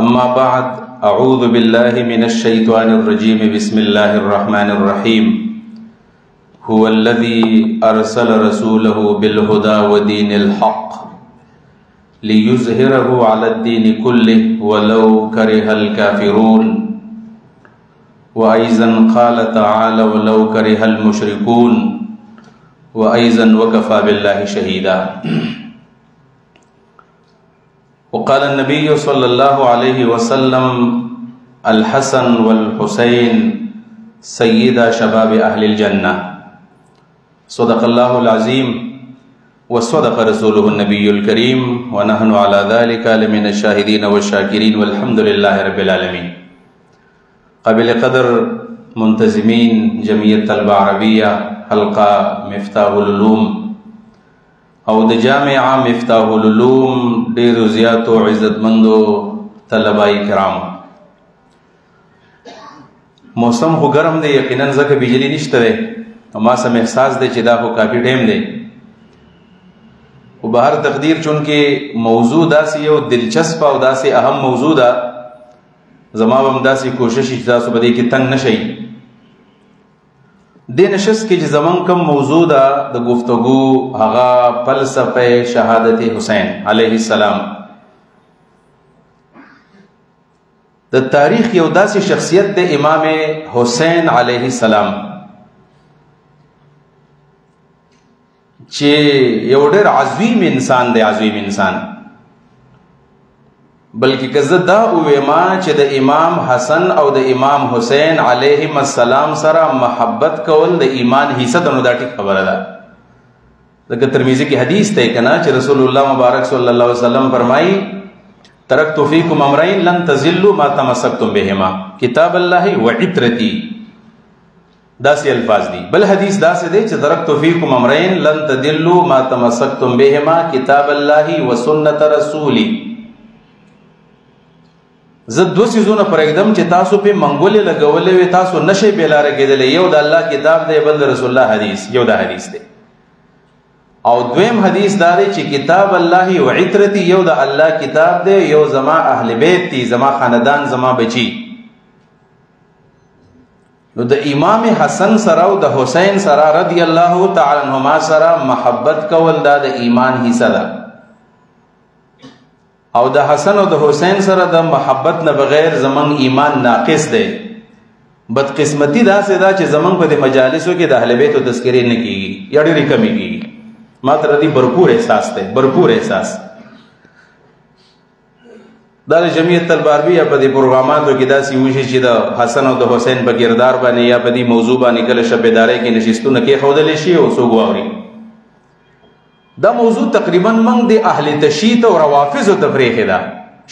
أما بعد أعوذ بالله من الشيطان الرجيم بسم الله الرحمن الرحيم هو الذي أرسل رسوله بالهدى ودين الحق ليظهره على الدين كله ولو كره الكافرون وأيضا قال تعالى ولو كره المشركون وأيضا وكفى بالله شهيدا. وقال النبي صلى الله عليه وسلم الحسن والحسين سيدا شباب أهل الجنة. صدق الله العظيم وصدق رسوله النبي الكريم ونحن على ذلك لمن الشاهدين والشاكرين والحمد لله رب العالمين. قابل قدر منتظمین جمعیت طلبہ عربیہ حلقہ مفتاح العلوم او د جامعہ مفتاح العلوم ډیر زیاتو عزتمندو طلبائی کرام، موسم خو ګرم دی، یقینا ځکه بجلی نشته دی، ما سم احساس دی چې دا خو کافی ټیم دی، خو بهر تقدیر چونکې موضوع داسې یو دلچسپ او داسې اهم موضوع ده، زما به هم داسې کوشش چې تاسو په دې کې تنګ نشئ. دې نشست کې چې زموږ کوم موضوع ده د گفتگو هغه فلسفه شهادت حسین علیه السلام. د تاریخ یو داسې شخصیت د امام حسین علیه السلام چې یو ډېر عظیم انسان دی، عظیم انسان، بلکې که زه دا وویما چې د امام حسن او د امام حسین علیهم السلام سره محبت کول د ایمان حصه ده، نو دا ټیک خبره ده. ځکه ترمذی کې حدیث دی کنه چې رسول الله مبارک صلی الله علیه وسلم فرمایي ترکت فیکم امرین لن تضلوا ما تمسکتم بهما کتاب الله وعترتی، داسې الفاظ دي. بل حدیث داسې دی چې ترکت فیکم امرین لن تضلوا ما تمسکتم بهما کتاب الله وسنت رسولی. زه دو سیزونه پرېږدم چې تاسو په منګولې لګولې وي، تاسو نشئ بېلاره کېدلی. یو د الله کتاب دی، بل د رسول الله حدیث، یو دا حدیث دی. او دویم حدیث دا دی چې کتاب الله و عترتی، یو د الله کتاب دی، یو زما اهل بیت دی، زما خاندان، زما بچی. نو د امام حسن سره او د حسین سره رضی الله تعالی عنهما سره محبت کول دا د ایمان حصہ ده، او د حسن او د حسین سره د محبت نه بغیر زمون ایمان ناقص دی. بدقسمتی دا سه دا چې زمون په د مجالسو کې د اهل بیت او تذکرې نه کیږي یا ډېرې کمی کیږي. ما تر دې भरपूर احساس دی، भरपूर احساس. دا د جمعیت طلبه عربیه په دې پروګراماتو کې داسې وشي چې د حسن او د حسین په کردار باندې یا په دې موضوع باندې کله شبیدارۍ کې نشستونه کې ښودلی شي او څوک واوري. دا موضوع تقریبا موږ د اهل تشیع او روافض ته پرېښې ده،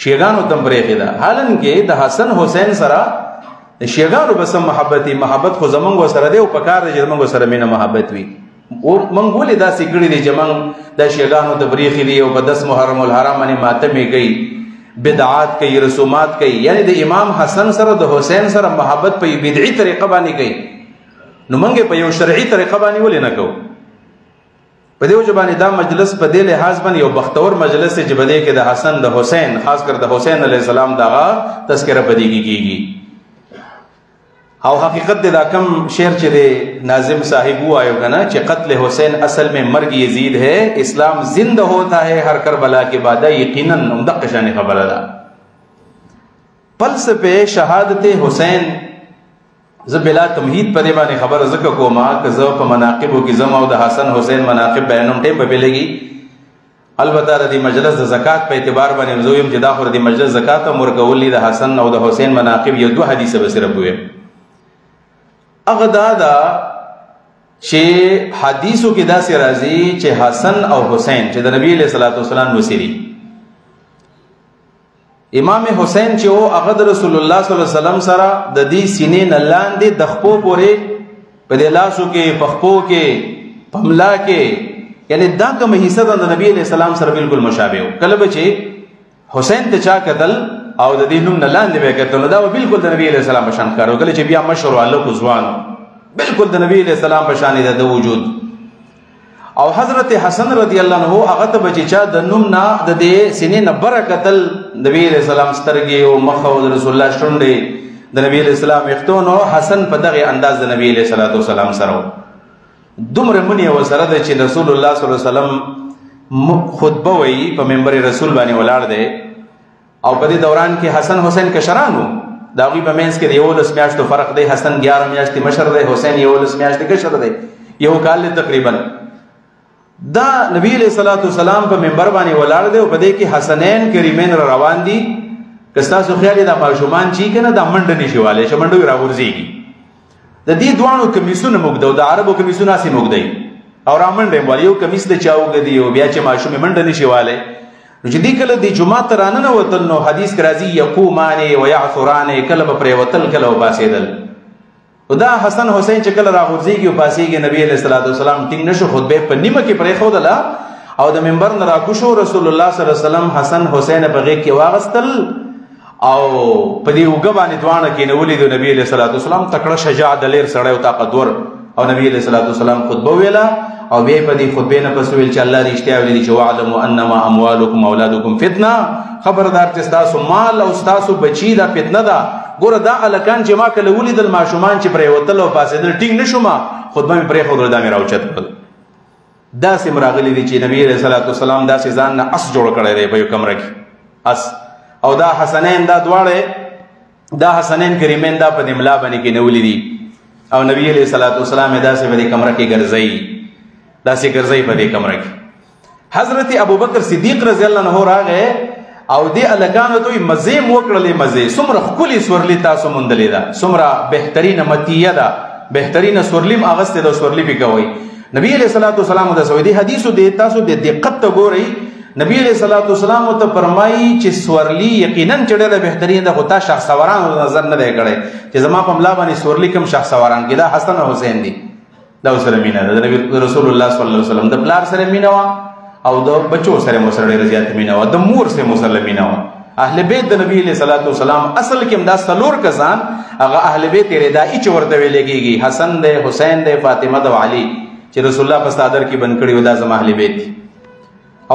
شیعګانو ته پرېښې ده. حالانکې د حسن حسین سره د شیعګانو بس محبت خو زمونږ سره دی او پکار دی چې زمونږ سره مینه محبت وي. موږ ولې داسې کړي دي چې موږ د شیعګانو ته پرېښې دي او په 10 محرم الحرام باندې ماتمې کوي، بدعات کوي، رسومات کوي، یعنی د امام حسن سره د حسین سره محبت په بدعي طریقه باندې کوي. نو موږ په یو شرعي طریقه باندې ولې نه کوو؟ په دې وجه باندې دا مجلس په دې لحاظ باندې یو بختور مجلس دی چې په دې کې د حسن د حسین خاص کر د حسین علیه السلام دغه تذکره په دې کې کیږي. او حقیقت دا کم شعر چې د ناظم صاحب وایو کنه چې قتل حسین اصل میں مرگ یزید ہے، اسلام زندہ ہوتا ہے ہر کربلا کے بعد، یقیناً دغه شان خبره ده. فلسفه شهادت حسین زه بلا تمهید په دې باندې خبره ذکر کوم که زه په مناقبو کې زما او د حسن حسین مناقب بیانوم ټیم په بلګي. البته د مجلس د زکات په اعتبار باندې زه یم چې دا خو د مجلس زکات او مرګولي د حسن او د حسین مناقب یو دوه حدیثه به صرف وي. هغه دا ده چې حدیثو کې داسې راځي چې حسن او حسین چې د نبی علیه الصلاۃ والسلام وسیری، امام حسین چې او هغه د رسول الله صلی الله علیه وسلم سره د دې سینې نه لاندې د خپو پورې په دې لاسو کې، په خپو کې، په ملا کې، یعنی دا کوم حصہ د نبی علیه السلام سره بالکل مشابه و. کله به چې حسین ته چا قتل او د دې نوم نه لاندې به کتل، دا بالکل د نبی علیه السلام په شان کارو. کله چې بیا مشهور الله کو ځوان بالکل د نبی علیه السلام په شان د وجود. او حضرت حسن رضی الله عنه هغه ته بچا د نوم نه د دې سینې نه برکتل نبی علیہ السلام سترګې او مخ او رسول الله شونډې د نبی علیہ السلام وختونو حسن په دغه انداز د نبی علیہ السلام سره دومره منی او سره د چې رسول الله صلی الله علیه وسلم خطبه وی په منبر رسول باندې ولاړ دی او په دې دوران کې حسن حسین کشرانو دا غي په مینس کې د یو لس میاشتو فرق دی حسن 11 میاشتې مشر دی حسین یو لس میاشتې کشر دی یو کال تقریبا دا نبی علیہ السلام په منبر باندې ولاړ دی او په دې کې حسنین کریمین روان دي کستا سو خیال دا ماشومان چی کنه دا منډ نشواله شمنډو راورځيږي د دې دوانو کمیسونه موږ د عربو کمیسونه سي موږ دی او رامنډ هم یو کمیس د چاوګ دی او بیا چې ماشوم منډ نشواله نو چې دې کله د جمعه ترانه وتل نو حدیث راځي یقومان و یعثران کله پر وتل کله وباسیدل دا حسن حسین چې کله راغورځيږي او پاسيږي نبی علیہ السلام ټینګ نشو خطبه په نیمه کې پرې خودله او د منبر نه راکوشو رسول الله صلی الله علیه وسلم حسن حسین په غیږ کې واغستل او په دې وګ باندې دوانه کې نو ولید نبی علیہ السلام تکړه شجاع دلیر سره او طاقتور او نبی علیہ السلام خطبه ویلا او بیا په دې خطبه نه پس ویل چې الله رښتیا ویلي چې وعلم انما اموالکم اولادکم فتنه خبردار چې تاسو مال او تاسو بچی دا فتنه ده ګوره دا الکان چې ما کله ولیدل ماشومان چې پرې وتل او پاسېدل ټینګ نشوم خطبه مې پرې خو دا مې راوچت کړل دا سم راغلي دي چې نبی رسول الله والسلام دا ځان نه اس جوړ کړی دی په یو کمره کې اس او دا حسنین دا دواړه دا حسنین کریمین دا په دملا باندې کې نولې دي او نبی علیہ الصلوۃ والسلام دا سه په کمره کې ګرځي دا سه ګرځي په دې کمره کې حضرت ابوبکر صدیق رضی الله عنه راغی او دې الکانو ته مزه موکړلې مزه سمره خولي سورلی تاسو مونډلې ده سمره بهترینه متیه ده بهترینه سورلیم اغسته ده سورلی به کوي نبی علیہ الصلوۃ والسلام د سعودي حدیثو د تاسو د دقت ته ګورئ نبی علیہ الصلوۃ والسلام ته فرمایي چې سورلی یقینا چړه بهترین ده خو تا شخص سواران نظر نه دی کړي چې زما په ملا باندې سورلی کم شخص سواران کې دا حسن او حسین دي دا سره مینا ده نبی رسول الله صلی الله علیه وسلم د پلار سره مینا او د بچو سره مسره رضیات مینا او د مور سره مسله مینا اهل بیت د نبی علیہ الصلوۃ والسلام اصل کې دا سلور کسان هغه اهل بیت ردائی چې ورته ویل کېږي حسن ده حسین ده فاطمه ده علی چې رسول الله په صدر کې بن کړي ودا زما اهل بیت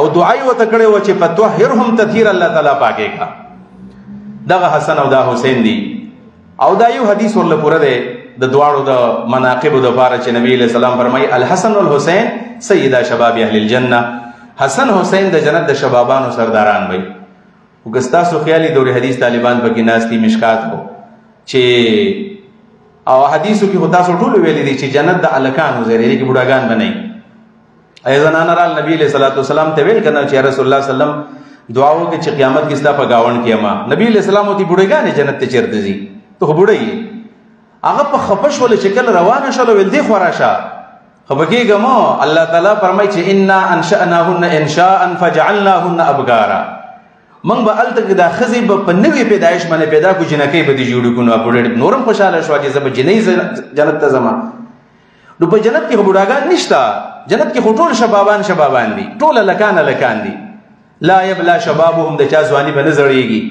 او دعای وته کړي و چې فتوهرهم تطهیر الله تعالی پاکه کا دغه حسن او دا حسین دي او دا یو حدیث ورله پوره ده د دواړو د مناقب د بار چې نبی علیہ السلام فرمایي الحسن والحسین سیدا شباب اهل الجنه حسن حسین د جنت د شبابانو سرداران وي وګستاسو خیالي دوري حدیث طالبان پکې ناشتي مشکات کو چې او حدیثو کې خدا سره ټول ویلي دي چې جنت د الکانو زری کې بډاګان بنئ ایزنان را نبی علیہ الصلوۃ والسلام ته ویل کنه چې رسول الله صلی الله علیه وسلم دعاو کې چې قیامت کې ستا په گاون کې ما نبی علیہ السلام ته بډاګان جنت ته چیرته زی ته بډای هغه په خپش ول شکل روانه شول ول دی خوراشه خبکیګمو الله تعالی فرمایي چې انا انشأناهن انشاء فجعلناهن ابکارا من به الته دا خزی په نوې پیدایش باندې پیدا کو جنکې به دي جوړ کو نو په نورم خوشاله شو چې زب جنې جنت ته زما نو په جنت کې بډاګان نشتا جنت کې ټول شبابان دي ټول لکان دي لا یبلا شبابهم د چا ځواني به نظرېږي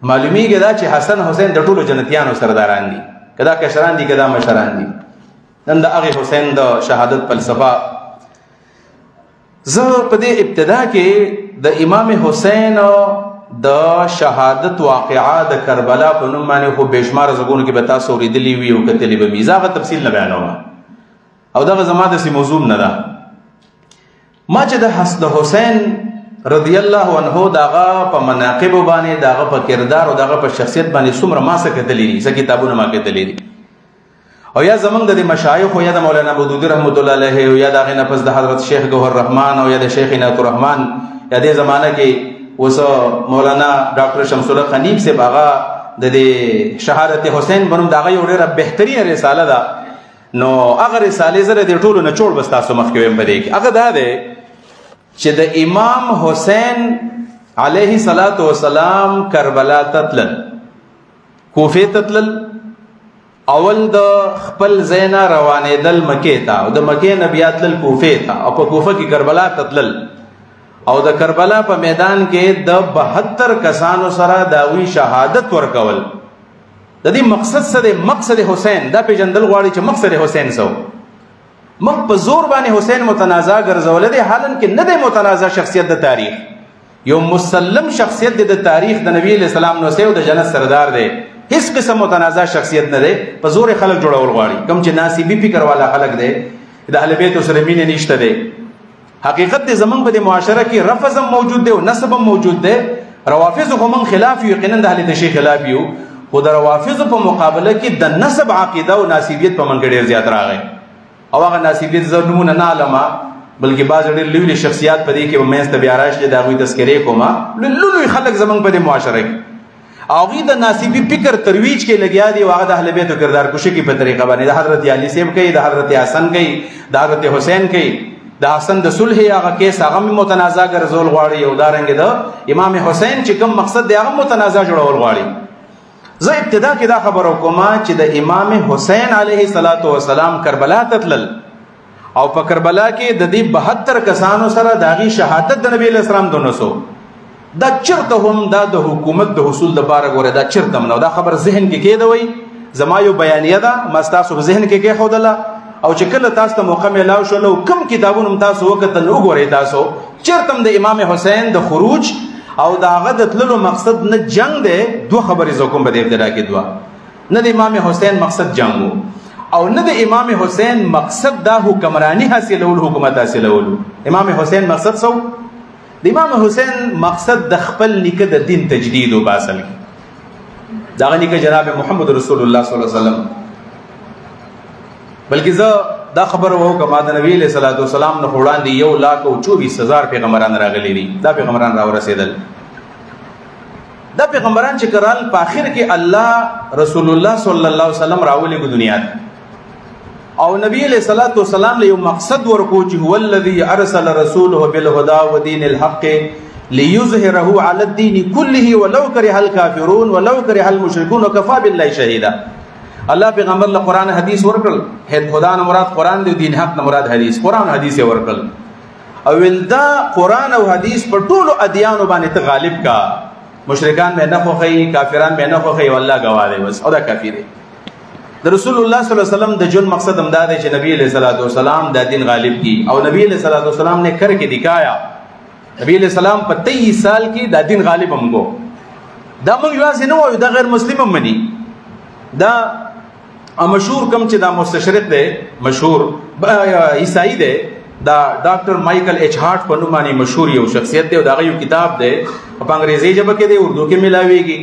معلومیږي دا چې حسن حسین د ټولو جنتیانو سرداران دي کدا کشران دي کدا مشران دي نن د هغه حسین د شهادت فلسفه زه په دې ابتدا کې د امام حسین د شهادت واقعا د کربلا په نوم باندې خو بشمار زګونو کې به تاسو ورېدلی وي او کتلی به میزاغه تفصیل نه بیانوم او دغه زما د سی موضوع نه ده ما چې د حسین رضی الله عنه دغه په مناقب باندې دغه په کردار او دغه په شخصیت باندې څومره ما څه کتلی دي څه کتابونه ما کتلی دي او یا زمنګ د مشایخ او یا د مولانا ابودودی رحمت الله علیه او یا دغه نفس د حضرت شیخ گوهر رحمان او یا د شیخ عنایت الرحمن یا د زمانه کې اوس مولانا ډاکټر شمس الله خنیب سے باغا د شهادت حسین بنوم دغه یو ډیره بهترین رساله ده نو هغه رساله زره د ټولو نه چوړ بس تاسو مخ کې ویم بده کې هغه دا ده چې د امام حسین علیه الصلاۃ والسلام کربلا تتلل کوفه تتلل اول د خپل زینا روانېدل مکې ته او د مکې نه بیا تلل کوفه ته او په کوفه کې کربلا تتلل او د کربلا په میدان کې د 72 کسانو سره داوی شهادت ورکول د دې مقصد څه دی مقصد حسین دا پیژندل غواړي چې مقصد حسین څه موږ په زور باندې حسین متنازع ګرځولی دی، حالن کې نه دی متنازع شخصیت د تاریخ، یو مسلم شخصیت دی د تاریخ د نبی علیہ السلام نو سیو د جنت سردار دی، هیڅ قسم متنازع شخصیت نه دی، په زور خلک جوړول غواړي. کوم چې ناصبي فکر والا خلک دی د اهل بیت سره مینه نشته دی. حقیقت دی زمونږ په معاشره کې رفض هم موجود دی او نسب هم موجود دی. روافض خو من خلاف یو، یقینا د اهل تشیع خلاف یو، خو د روافض په مقابله کې د نسب عقیده او ناصبیت په من کې ډېر زیات راغی. او هغه ناصبیت زه نومونه نه علمه، بلکې بعض ډېر لوی شخصیات په دې کې به منځ ته بیا راشي، د هغوی تذکرې کومه. لوی خلک زمونږ په دې معاشره کې هغوی د ناصبي فکر ترویج کې لګیا دي او هغه د اهل بیتو کردار کشي کې په طریقه باندې د حضرت علي صاحب کوي، د حضرت حسن کوي، د حضرت حسین کوي، د حسن د صلح هغه کیس هغه متنازع ګرځول غواړي، او دارنګه د امام حسین چې کوم مقصد دی هغه متنازع جوړول غواړي. زه ابتدا کې دا خبره کوم چې د امام حسین علیه السلام کربلا ته تلل او په کربلا کې د دې 72 کسانو سره د هغې شهادت د نبی علیه السلام دونه سو، دا چرته هم دا د حکومت د حصول دپاره ګوره دا چرته هم نه، دا خبر ذهن کې کېدوئ. زما یو بیانیه ده ما ستاسو په ذهن کې کېښودله، او چې کله تاسو ته موقع میلاو شول او کوم کتابونه هم تاسو وکتل وګورئ، تاسو چرته هم د امام حسین د خروج او د هغه د تللو مقصد نه جنگ دی. دوه خبرې زه کوم په دې ابتدا کې، دوه، نه د امام حسین مقصد جنگ و او نه د امام حسین مقصد دا حکمرانی حاصلول، حکومت حاصلول. امام حسین مقصد سو؟ د امام حسین مقصد د خپل نیکه د دین تجدید و باصل کې، د هغه نیکه جناب محمد رسول الله صلی الله علیه وسلم. بلکې زه دا خبره وکړم د نبی علیه السلام نه وړاندې 1,24,000 پیغمبران راغلي دي. دا پیغمبران راورسېدل، دا پیغمبران چې کرال په آخر کې الله رسول الله صلی الله علیه وسلم راولېږه دنیا ته، او نبی علیہ الصلوۃ والسلام له یو مقصد ورکو چې هو الذی ارسل رسوله بالهدى ودین الحق ليظهره على الدين كله ولو كره الكافرون ولو كره المشركون وكفى بالله شهيدا. الله پیغمبر له قرآن حدیث ورکړل، خدا نه مراد قرآن دی، دین حق نه مراد حدیث، قرآن حدیث یې ورکړل، او ولدا قرآن او حدیث په ټولو ادیانو باندې ته غالب کا. مشرکان به نه خوښي، کافران به نه خوښي، والله گواه دی بس، او دا کافر دی. د رسول الله صلی الله علیه وسلم د جون مقصد هم دا دی چې نبی علیہ الصلوۃ والسلام دا دین غالب کی، او نبی علیہ الصلوۃ والسلام نے کر کے دکھایا. نبی علیہ السلام په 23 سال کې دا دین غالب هم کو. دا موږ یوازې نه وایو، دا غیر مسلم هم مني. دا مشهور کم چې دا مستشرق دی، مشهور عیسائی دی، دا ډاکټر مایکل ایچ هارټ په نوم باندې مشهور یو شخصیت دی، او دا یو کتاب دی په انګریزي ژبه کې دی، اردو کې ملاويږي.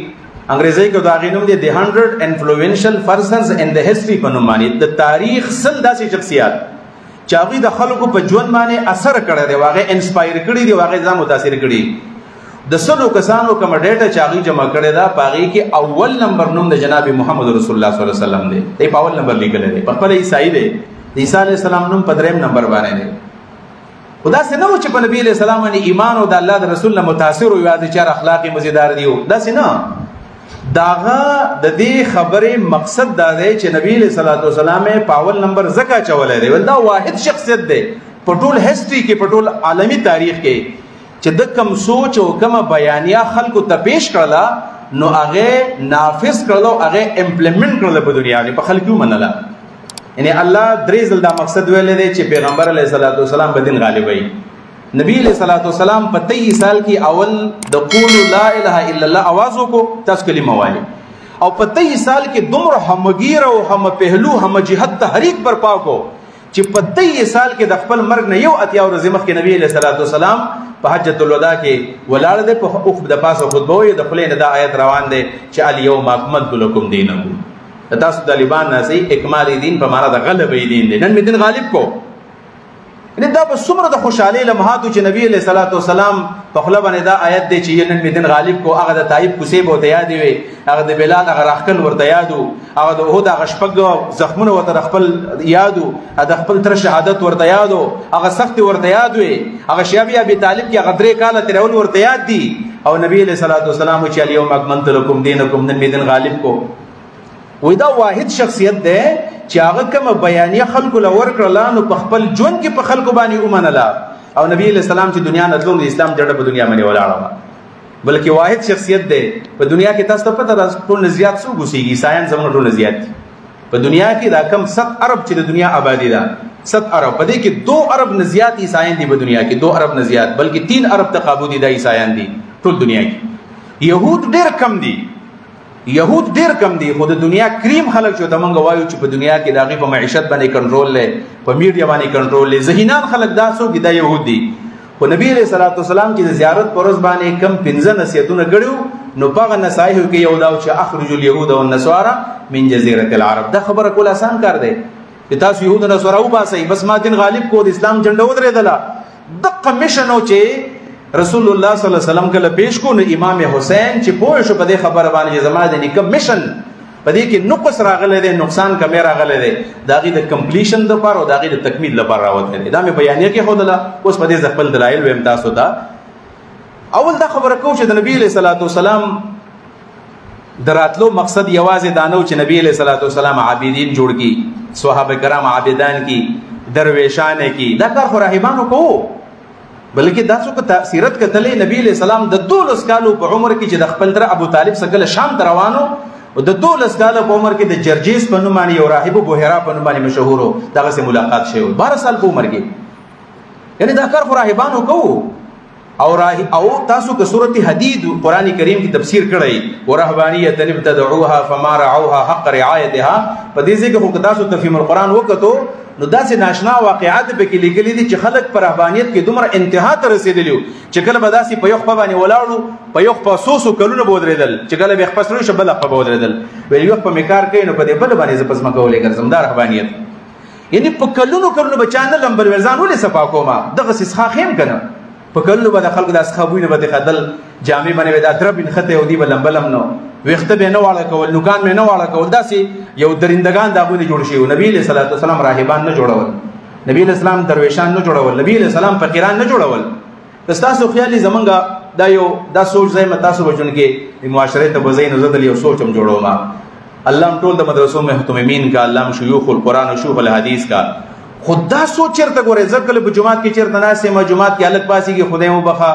انګریزي کې دا غینوم دی The 100 Influential Persons in the History په نوم باندې، د تاریخ 100 داسې شخصیات چې هغوی د خلکو په ژوند باندې اثر کړی دی، هغه انسپایر کړي دي، هغه ځان متاثر کړي. د 100 کسانو کوم ډیټا چې هغوی جمع کړې ده په هغې کې اول نمبر نوم د جناب محمد رسول الله صلی الله علیه وسلم دی. دی په اول نمبر لیکلی دی، په خپله عیسائی دی، د عیسی علیه السلام نوم په 3 نمبر باندې دی. خو داسې نه و چې په نبي علیه السلام باندې ایمان او د الله د رسول نه متاثر و، یا د چار اخلاق مزیدار دی، داسې نه. داغه د دې خبرې مقصد دا دی چې نبی علیه الصلوۃ والسلام په اول نمبر ځکه اچولی دی، دا واحد شخصیت دی په ټول هسټري کې، په ټول عالمي تاریخ کې چې د کم سوچ او کومه بیانیه خلکو ته پیش کړله نو هغه نافذ کړل او هغه امپلیمنٹ کړل په دنیا کې، په خلکو منله. یعنی الله درې ځل دا مقصد ویلی دی چې پیغمبر علیه الصلوۃ والسلام په دین غالب وي. نبی علیہ الصلوۃ والسلام په 23 سال کې اول د قولوا لا اله الا الله आवाज وکړو، تاسو کلمه وایي، او په 23 سال کې دومره همگیر او هم پهلو هم جهاد تحریک برپا کو چې په 23 سال کې د خپل مرګ نه 1 ورځې مخکې نبی علیہ الصلوۃ والسلام په حجۃ الوداع کې ولاړ دی، په اوخ د پاسه خطبه وایي، د خپلې نه دا آیت روان دی چې الیوم اکملت لکم دینکم، تاسو طالبان ناسي اکمال دین په معنا د غلبې دین دی، نن می دین غالب کو. یعنی دا به څومره د خوشحالۍ لمحاتو چې نبی علیہ الصلوۃ والسلام په خوله باندې دا آیت دی چې نن می دین غالب کو. هغه د طایف کوڅې به ورته یادې وي، هغه د بلال هغه راښکل ورته یاد و، هغه د احد هغه شپږ زخمونه ورته خپل یاد و، د خپل تره شهادت ورته یاد و، هغه سختې ورته یاد وي، هغه شیابي ابي طالب کې هغه 3 کاله تېرول ورته یاد دي، او نبی علیہ الصلوۃ والسلام چې الیوم اکملت لکم دینکم، نن می دین غالب کو. وای دا واحد شخصیت دی چې هغه کومه بیانیه خلکو له ورکړله نو په خپل ژوند کې په خلکو باندې ومنله، او نبی علیہ السلام چې دنیا نه تلو د اسلام جړه په دنیا باندې ولاړه وه. بلکې واحد شخصیت دی په دنیا کې. تاسو ته پته ده ټول نه زیات څوک اوسېږي؟ عیسایان زموږ ټول نه زیات دي، په دنیا کې دا کم 7 ارب چې د دنیا آبادی ده 7 ارب، په دې کې 2 ارب نه زیات عیسایان دي په دنیا کې، 2 ارب نه زیات، بلکې 3 ارب تقابو دي د عیسایان دي ټول دنیا کې. یهود ډېر کم دي، یهود ډېر کم دي، خو د دنیا کریم خلک چې ته مونږ وایو چې په دنیا کې د هغې په معیشت باندې کنټرول لري، په میډیا باندې کنټرول لري، ذهینان خلک دا څوک دا یهود دي. خو نبی علیه الصلاۃ والسلام چې د زیارت په ورځ باندې کم 15 نصیحتونه کړي نو په هغه نصایحو کې یو دا چې اخرج اليهود والنصارى من جزیرة العرب. دا خبره کول آسان کار دی چې تاسو یهود او نصارا وباسئ، بس ما دین غالب کو د اسلام جنډه ودرېدله. دغه میشن او چې رسول الله صلی الله علیه وسلم کله پیش کو نو امام حسین چې پوه شو په دې خبره باندې زما د نیکه میشن په دې کې نقص راغلی دی، نقصان کمی راغلی دی، د هغې د کمپلیشن دپاره او د هغې د تکمیل لپاره راوتلی دی. دا مې بیانیه کېښودله، اوس په دې زه خپل دلایل ویم تاسو ته. اول دا خبره کوو چې د نبي علیه صلات وسلام د راتلو مقصد یوازې دا نه و چې نبي علیه صلات وسلام عابدین جوړ کړي، صحابه کرام عابدان کړي، درویشانې کړي. دا کار خو راهبانو کوو، بلکې دا څوک سیرت کتلی نبی علیه السلام د 12 کالو په عمر کې چې د خپل تره ابو طالب څخه کله شام ته روانو او د 12 کالو په عمر کې د جرجیس په نوم باندې یو راهب بوهرا په نوم باندې مشهور و، دغسې ملاقات شوی 12 سال په عمر کې. یعنې دا کار خو راهبانو کوو. او تاسو که سورت حدید قرآن کریم کی تفسیر کړئ ورهبانیة ابتدعوها فما رعوها حق رعایتها، په دې ځای کې خو که تاسو تفهیم القرآن وکتو نو داسې ناشنا واقعات پکې لیکلي دي چې خلک په رهبانیت کې دومره انتها ته رسېدلي وو چې کله به داسې په یو خپه باندې ولاړو، په یو خپه 100 کلونه به ودرېدل، چې کله به یې خپه سړی شو بله خپه به ودرېدل، ویل یو خپه مې کار کوي نو په دې بله باندې زه په ځمکه ولې ګرځم. دا رهبانیت یعنې په کلونو کلونو به چا نه لمبر ویل ځان ولې صفا کومه، دغسې څښاک یم که نه، په کلونو به د خلکو دا څښا بوی نه به دې ختل، جامې باندې به دا درب نښتې او دی به لمبلم نو، ویښته به یې نه واړه کول، نوکان به یې نه واړه کول، داسې یو درندګان دا باندې جوړ شوي. نبي علیه صلات وسلام راهبان نه جوړول، نبی علیہ السلام درویشان نه جوړول، نبی علیہ السلام فقیران نه جوړول. تاسو خیالي زمونږ دا سوچ ځای م تاسو به ژوند کې معاشرې ته به ځئ نو زه دل یو سوچ هم جوړوم. الله هم ټول د مدرسو محتممین کا، الله هم شیوخ القرآن و شیوخ الحدیث کا. خو دا سوچ چېرته ګورئ، زه کله په جومات کې چېرته ناست یم، جومات کې هلک پاسېږي خدای وبخه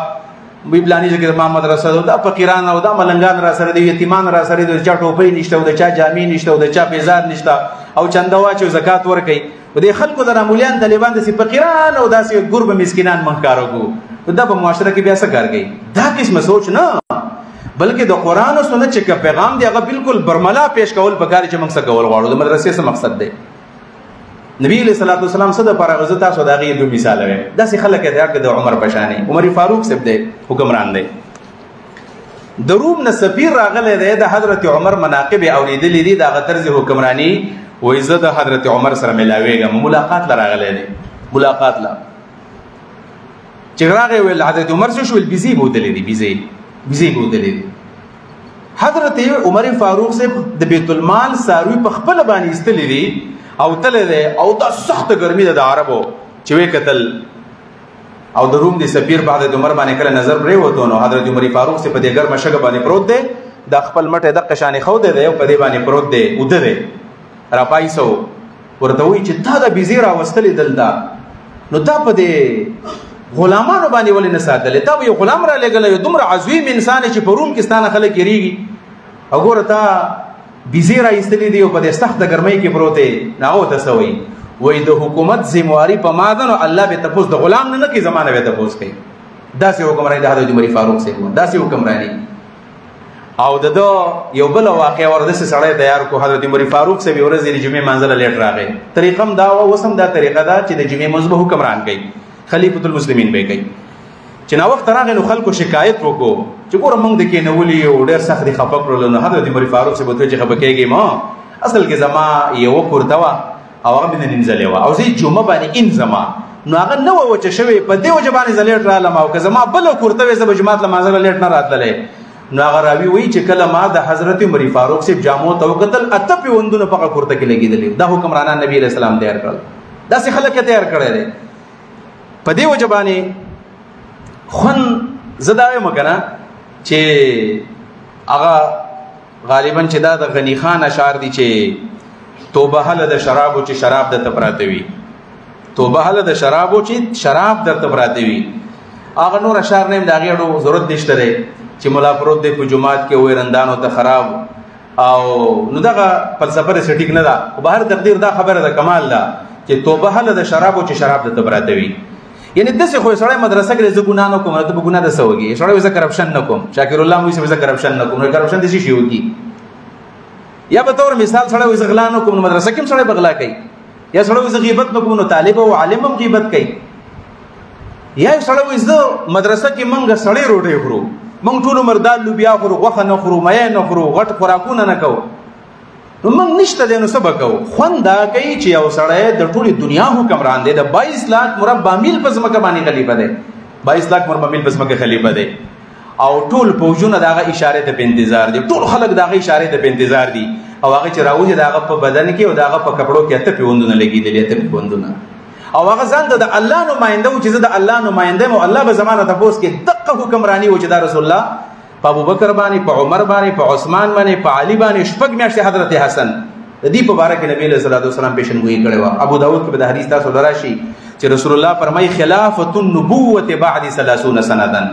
وی پلاني ځای کې زما مدرسه ده، دا فقیران او دا ملنګان را سره دي، یتیمان را سره دي، د چا ټوپۍ نشته او د چا جامې نشته او د چا پیزار نشته او چنده واچي او زکات ورکوي. و دې خلکو د رامولیان طالبان داسې فقیران او داسې ګربه مسکینان موږ کار وکړو، دا په معاشره کې بیا څه کار کوي؟ دا قسمه سوچ نه، بلکې د قرآن او سنت چې پیغام دی هغه بالکل برملا پیش کول پکار چې موږ څه کول غواړو. د مدرسې څه مقصد دی؟ نبی علیہ الصلوۃ والسلام څه دپاره غزه تاسو د هغې دوه مثاله ویم. داسې خلک دی د عمر په شانې، عمر فاروق صاحب دی حکمران دی، د روم نه سفیر راغلی دی، د حضرت عمر مناقب اورېدلي دي، د هغه طرز حکمراني وایي زه د حضرت عمر سره ملاویږم، ملاقات له راغلی دی، ملاقات له چې راغی ویل حضرت عمر څه شو؟ ویل بیزې بودلې دي، بیزې بودلې دي. حضرت عمر فاروق صاحب د بیت المال څاروي په خپله باندې ایستلي دي او تللی دی او دا سخته ګرمي ده د عربو چې ویې کتل او د روم د سفیر په حضرت عمر باندې کله نظر پرېوتو نو حضرت عمر فاروق صاحب په دې ګرمه شګه باندې پروت دی، دا خپل مټی دقه شانې ښودی دی او په دې باندې پروت دی، اوده دی راپایسو. ورته وایي چې تا دا بیزې راوستلې دلته نو تا په دې غلامانو باندې ولې نه ساتلې؟ تا به یو غلام را لېږلی یو دومره عظیم انسان چې په روم کې ستا نه خلک یېرېږي او ګوره تا بیزې را ایستلې دي او په دې سخته ګرمۍ کې پروت دی. نو هغه ورته څه وایي؟ وایي د حکومت ذمواري په ما ده نو الله به تپوس د غلام نه کوي، زما نه به تپوس کوي. داسې حکمراني د حضرت عمر فاروق صاحب، داسې حکمراني. او د ده یو بله واقعه ورته سړی تیار کو، حضرت عمر فاروق صاحب یو ورځ د جمعې منځله لیټ راغی. طریقه هم دا وه، اوس هم دا طریقه ده چې د جمعې منځ به حکمران کوي، خلیفة المسلمین به کوي. چې ناوخته راغی نو خلکو شکایت وکړو چې ګوره موږ د کېنولي او ډېر سخت دې خفه کړلو. نو حضرت عمر فاروق صاحب ورته چې خفه کېږئ ما، اصل کې زما یوه کورته وه او هغه مې نه نینځلې وه او زه یې جمعه باندې انځم، نو هغه نه وه وچه شوې، په دې وجه باندې زه لیټ رالم او که زما بله کورته وې زه به جومات لمانځه به لیټ نه راتللی. نو هغه راوي وایي چې کله ما د حضرت عمر فاروق صاحب جامو ته وکتل 8 پیوندونه په هغه کورته کې لګېدلي. دا حکمرانان نبي علیه السلام تیار کړل، داسې خلک یې تیار کړی دی. په دې وجه باندې خوند زه دا وایم که نه چې هغه غالبا چې دا د غني خان اشعار دي چې توبه هله د شرابو چې شراب درته پراته وي، توبه هله د شرابو چې شراب درته پراته وي. هغه نور اشعار نه یم، د هغې اړو ضرورت نشته دی چې ملا پروت دی په جومات کې وایي رندانو ته خراب او نو دغه فلسفه سټیک نه ده او بهر تقدیر دا خبره ده کمال ده چې توبه حل د شرابو چې شراب د تبراته وي یعنی دسه خو سړی مدرسه کې ز ګنا نه کوم ته په ګنا د سوږي سړی وز کرپشن نه کوم شاکر الله مو وز کرپشن نه کوم کرپشن د شي وږي یا به تور مثال سړی وز غلا نه کوم مدرسه کې سړی بغلا کوي یا سړی وز غیبت نه کوم نو طالب او عالم هم غیبت کوي یا سړی وز مدرسه کې منګه سړی روټي خورو منګ ټول مردال لوبیا خورو غوخه نه خورو مې نه خورو غټ خوراکونه نه کوو نو موږ نشته د نو سبق کو خوندا کوي چې یو سړی د ټولي دنیا حکمران دی د 22 लाख مربع میل په ځمکه باندې خلیفہ دی 22 लाख مربع میل په ځمکه خلیفہ دی او ټول پوجونه دغه اشاره ته په انتظار دي ټول خلک دغه اشاره ته په انتظار دي او هغه چې راوځي دغه په بدن کې او دغه په کپړو کې ته پیوندونه لګیدلې ته پیوندونه او هغه ځان د الله نماینده او چې د الله نماینده مو الله به زمانه تاسو کې دغه حکمرانی او چې د رسول الله په ابو بکر باندې په عمر باندې په عثمان باندې په علي باندې شپږ میاشتې حضرت حسن د دې په باره کې نبی صلی الله علیه وسلم پیشنګوئی کړې و ابو داود کې د حدیث تاسو دراشي چې رسول الله فرمایي خلافت النبوه بعد 30 سنه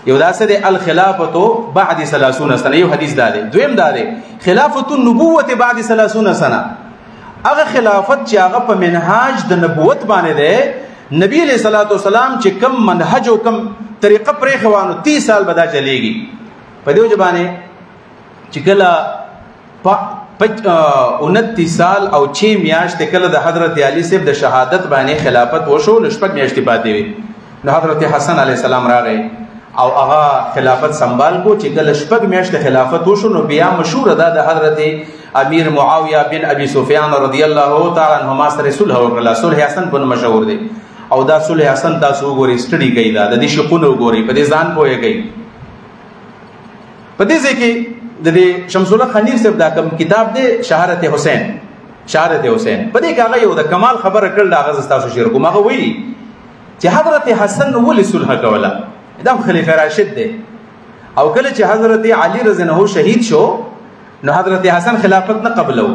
یو داسې د الخلافه بعد 30 سنه یو حدیث دا دی دویم دا دی خلافت النبوه بعد 30 سنه هغه خلافت چې هغه په منهاج د نبوت باندې دی نبی علیہ الصلوۃ والسلام چې کم منهج او کم طریقه پرې خوانو 30 سال بدا چلیږي په دې ځبانه چې کله 29 سال او 6 میاشتې کله د حضرت علی صاحب د شهادت باندې خلافت وشو نشپک میاشتې پاتې وي نو حضرت حسن علی السلام راغی او هغه خلافت سنبال کو چې کله شپږ میاشتې خلافت وشو نو بیا مشهور ده د حضرت امیر معاویه بن ابي سفیان رضی الله تعالی عنهما سره صلح وکړه صلح حسن په مشهور دی او دا صلح حسن تاسو وګورئ سټډي کوي دا د دې شقونه وګورئ په دې ځان پوهیږئ په دې ځکه د دې شمس الله خنیر صاحب دا کوم کتاب دی شهادت حسین په دې کې هغه یو د کمال خبره کړل دا غز تاسو شیر کوم هغه وی چې حضرت حسن ولې صلح کوله دا خلیفہ راشد دی او کله چې حضرت علی رضی الله عنه شهید شو نو حضرت حسن خلافت نه قبلو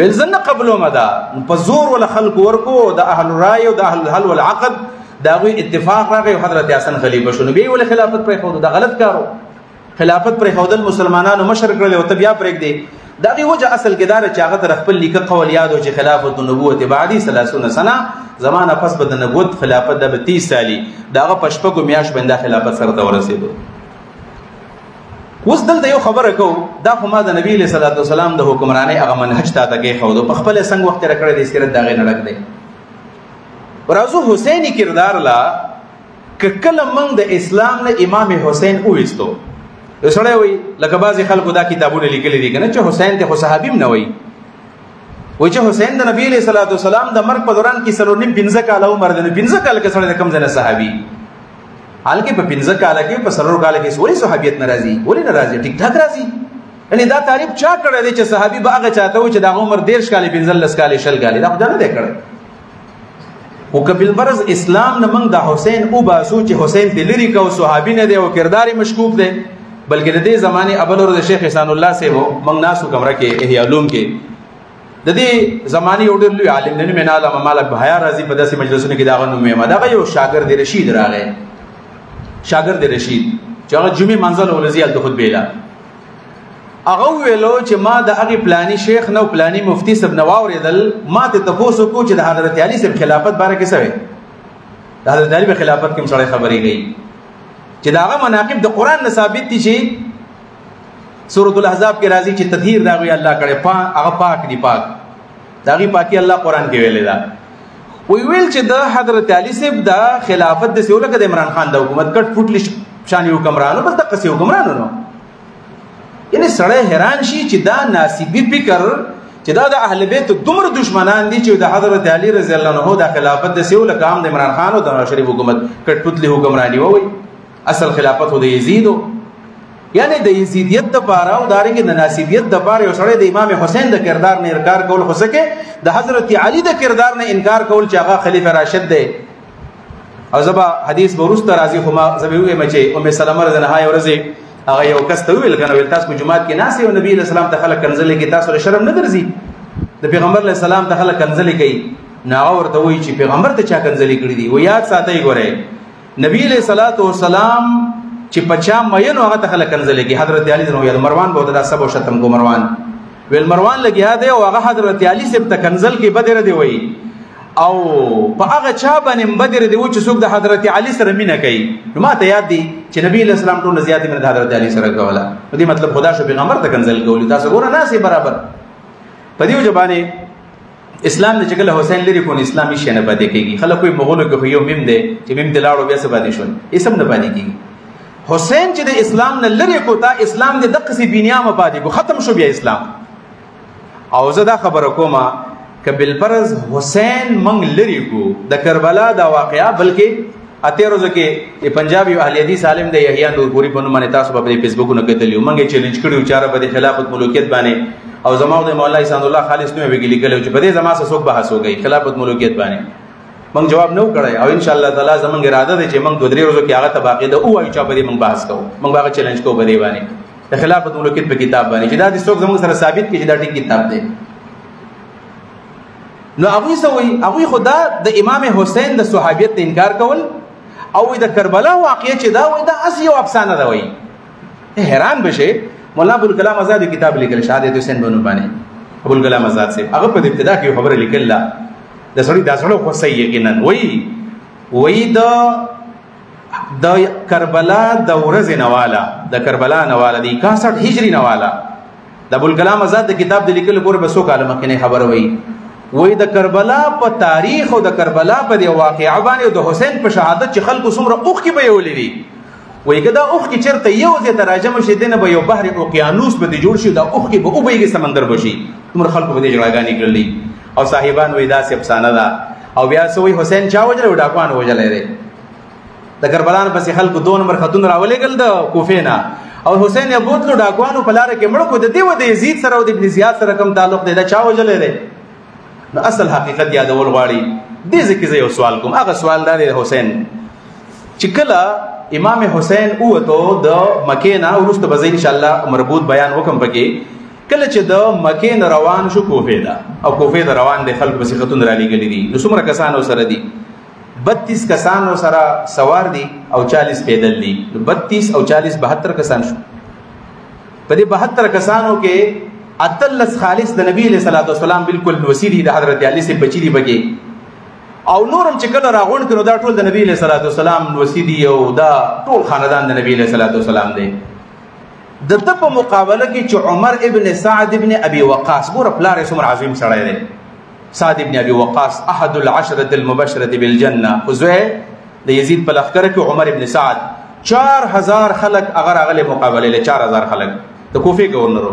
ویل زنه قبلو مدا په زور ولا خلق ورکو د اهل الرای او د اهل الحل والعقد دا غوي اتفاق راغی حضرت حسن خلیفہ شو نو به ول خلافت پر خود دا غلط کارو خلافت پر خودل مسلمانانو مشر کړل او تبیا پرېګ دی دا غي وجه اصل کې دار چې هغه تر خپل لیکه قول یادو چې خلافت النبوت بعدی 30 سنه زمانہ پس به د نبوت خلافت د 30 سالي داغه پشپګو میاش بنده خلافت سره ته ورسېدو اوس دلته یو خبره کو دا خو ما د نبی صلی الله علیه وسلم د حکمرانی هغه منهج ته کې خو په خپل څنګه وخت راکړی د سیرت داغه نړک دی ورازو حسینی کردار لا کله من د اسلام نه امام حسین اوېستو سړی وي لکه بعضی خلکو دا کتابونه لیکلي دي کنه چې حسین ته خو صحابیم نه وي وای چې حسین د نبی صلی الله علیه وسلم د مرګ په دوران کې سلونیم 15 کال عمر د 15 کال کې سړی کم ځنه صحابي حالکه په 15 کال کې په سلور کال کې ولې صحابیت ناراضي ولې ناراضي ټیک ټاک راضي یعنی دا تعریف چا کړی دی چې صحابي به هغه چاته و چې د عمر 13 کال 15 کال شل کال دا خدای نه کړی او کبل فرض اسلام نه موږ د حسین او باسو چې حسین دلری کو صحابي نه دی او کردار مشکوک دی بلکې د دې زمانه ابل اور د شیخ احسان الله سے وو موږ ناسو کمره کې احیاء علوم کې د دې زمانه یو ډېر لوی عالم نه مینه علامه مالک بهیا رازی په داسې مجلسونو کې داغه نوم یې دا یو شاګرد رشید راغی شاګرد رشید چې هغه جمعې منزل ولزی د خطبه لا هغه ویلو چې ما د هغه پلاني شیخ نو پلاني مفتی صاحب نو اوریدل ما ته تاسو کو چې د حضرت علی صاحب خلافت باره کې سوي د حضرت علی په خلافت کې مشړې خبرې گئی چې داغه مناقب د قران نه ثابت دي چې سورۃ الاحزاب کې راځي چې تطهیر دا وی الله کړي هغه پاک دی پاک داغي پاکي الله قران کې ویل دا وی ویل چې د حضرت علی صاحب د خلافت د سیوله د عمران خان د حکومت کټ فوټ شان حکمرانو بس د قصي حکمرانو نو یعنی سړی حیران شي چې دا ناسبی فکر چې دا د اهل بیت دومره دشمنان دي چې د حضرت علی رضی الله عنه د خلافت د سیوله کام د عمران خان او د شریف حکومت کټ فوټ حکمرانی وای اصل خلافت د یزیدو یعنی د یزیدیت د پاره او دارنګ د ناسبیت د پاره یو سړی د امام حسین د کردار نه انکار کول خو سکه د حضرت علی د کردار نه انکار کول چې هغه خلیفہ راشد دی او زبا حدیث ورست راضی خو ما زبوی مچي ام سلمہ رضی الله عنها ورزي هغه یو کس ته ویل کنه ویل تاسو په جمعات کې ناس او نبی اسلام ته خلک کنزلي کې تاسو له شرم نه درځي د پیغمبر علیه السلام ته خلک کنزلي کوي نه ورته وی چې پیغمبر ته چا کنزلي کړی دی و یاد ساتي ګوره نبی علیہ الصلوۃ والسلام چې پچا مینو هغه ته خلک کنزلي کې حضرت علی رضی الله عنه مروان بہت دا سب او شتم کو مروان ویل مروان لګیا دی او هغه حضرت علي صاحب ته کنزل کې بدر دی وایي او په هغه چا باندې بدر دی چې څوک د حضرت علي سره مینه کوي. نو ما ته یاد دی چې نبی علیہ السلام ټول زیات مینه د حضرت علي سره کوله. په دې مطلب خدا شو پیغمبر ته کنزل کولی. تاسو ګوره ناسې برابر په دې وجه باندې اسلام د چګل حسین لري کو اسلامي شنه پاتې کیږي. خلک کوئی مغولو کې خو یو میم دی چې میم دلاړو بیا څه باندې شون اسم نه باندې کیږي. حسین چې د اسلام نه لري کو تا اسلام د دقه سي بنیامه پاتې کو ختم شو بیا اسلام. او زه دا خبره کومه که بالفرض حسین منگ لری کو د کربلا دا واقعا بلکې اته روزه کې پنجابي اهل حدیث عالم د یحیی نورپوری په نوم باندې تاسو په فیسبوک نه کتلی منګه چیلنج کړیو چاره په خلافت ملوکیت باندې او زماو د مولا احسان الله خالص نو ویلي کله چې په دې زما سره څوک بحث وکړي خلافت ملوکیت باندې من جواب نو کړی او ان شاء الله تعالی زمونږ اراده ده چې موږ دوه درې ورځې کې هغه تباقی ده او وایو چې په دې موږ بحث کوو موږ هغه چیلنج کوو په دې باندې د خلافت ملوکیت په کتاب باندې چې دا د څوک زموږ سره ثابت کړي چې دا ټیک کتاب دی. نو هغوی سوي هغوی خدا د امام حسین د صحابیت انکار کول او د کربلا واقعه چې دا وای دا اصلي او افسانه ده وای. حیران بشه مولانا ابوالکلام آزاد کتاب لیکل شهادت حسین بنو باندې ابوالکلام آزاد سے هغه په ابتدا کې خبره لیکل د سړي دا سړی خو صحیح یقینا وای د کربلا د ورځې نواله د کربلا نواله دی 61 هجری نواله د ابوالکلام آزاد د کتاب د لیکلو پورې بسو کاله مخکې خبره وای د کربلا په تاریخ او د کربلا په دی واقعا باندې د حسین په شهادت چې خلکو څومره اوخ کې به ولې وای کدا اوخ کې چرته یو ځای تراجم شي دنه به یو بحر اوقیانوس به جوړ شي د اوخ کې به او بهږي سمندر بشي څومره خلکو به جړاګانی کړلې او صاحبان وای دا سي افسانه ده او بیا سوې حسین چا وجل ډاکوان وجل لري د کربلا پسې خلکو 2 نمبر خاتون راولې ګل د کوفه نه او حسین یې بوتلو ډاکوانو په لار کې مړ کو د دې و د یزید سره او د ابن زیاد سره کوم تعلق دی دا چا وجل لري. نو اصل حقیقت یادول غواړي دې ځکه زه یو سوال کوم. هغه سوال دا دی حسین چې کله امام حسین اوته د مکې نه ورسته به ان شاء الله مربوط بیان وکم پکې کله چې د مکې نه روان شو کوفه ده او کوفه ده روان دي خلک بس خاتون را لېږلي دي. نو څومره کسانو سره دي 32 کسانو سره سوار دي او 40 پیدل دي. 32 او 40 72 کسان شو. په دې 72 کسانو کې اتلس خالص د نبی صلی الله علیه وسلم بالکل وسیدي د حضرت علی سے بچی دی بګي او نورم چې کله راغون کړو دا ټول د نبی صلی الله علیه وسلم وسیدي او دا ټول خاندان د نبی صلی الله علیه وسلم دی. د په مقابله کې چې عمر ابن سعد ابن ابي وقاص ګور پلار څومره عظیم سړی دی. سعد ابن ابي وقاص احد العشره المبشره بالجنه خزوه د یزید په لخر کې عمر ابن سعد 4000 خلک اگر اغله مقابله له 4000 خلک د کوفه گورنر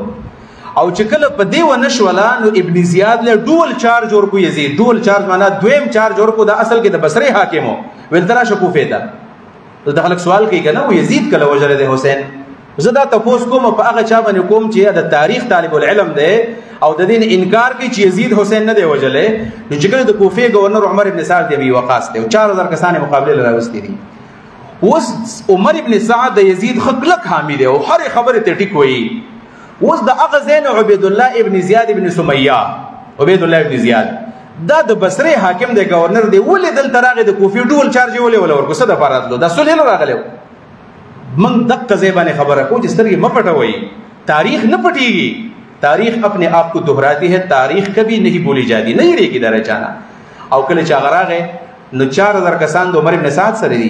او چې کله په دی و نشولا نو ابن زیاد له ډول چارج ورکو یزید ډول چارج معنا دویم چارج ورکو د اصل کې د بصری حاکمو ول ترا شکوفه ده د خلک سوال کوي کنه و یزید کله وجره د حسین زه دا تاسو کوم په هغه چا باندې کوم چې د تاریخ طالب العلم دی او د دین انکار کوي چې یزید حسین نه دی وجلې نو چې کله د کوفه گورنر عمر ابن سعد ابي وقاص دی 4000 کسان مقابله راوستي دي. اوس عمر ابن سعد د یزید خلک حامی دی او هر خبره ته ټیک وایي. اوس د هغه زین عبید الله ابن زیاد ابن سمیہ عبید الله ابن زیاد دا د بصری حاکم دی گورنر دی ولې دل تراغه د کوفی ډول چارج ولې ورکو څه د فراتلو دا سولې راغلو من دقه زیبانه خبره کو چې سترګې مپټوي تاریخ نه پټیږي تاریخ اپنے آپ کو دہراتی ہے تاریخ کبھی نہیں بولی جاتی نہیں رہے گی درجہ چانا او کله چا غراغه نو 4000 کسان د عمر ابن سعد سره دي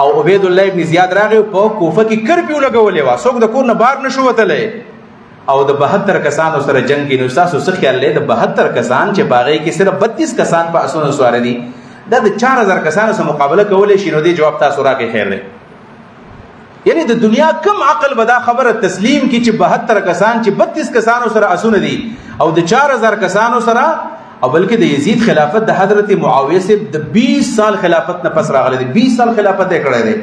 او عبید الله ابن زیاد راغه په کوفه کې کرپیو لګولې وا څوک د کور نه بار نشو وتلې او د 72 کسانو سره جنگ کې نو تاسو څه خیال لرئ د 72 کسان چې باغې کې صرف 32 کسان په اسونو سوار دي دا د 4000 کسانو سره مقابله کولای شي نو دی جواب تاسو راکې خیر دی. یعنی د دنیا کم عقل بدا خبره تسلیم کی چې 72 کسان چې 32 کسانو سره اسونه دي او د 4000 کسانو سره او بلکې د یزید خلافت د حضرت معاویه سے د 20 سال خلافت نه پس راغلی دی 20 سال خلافت یې کړی دی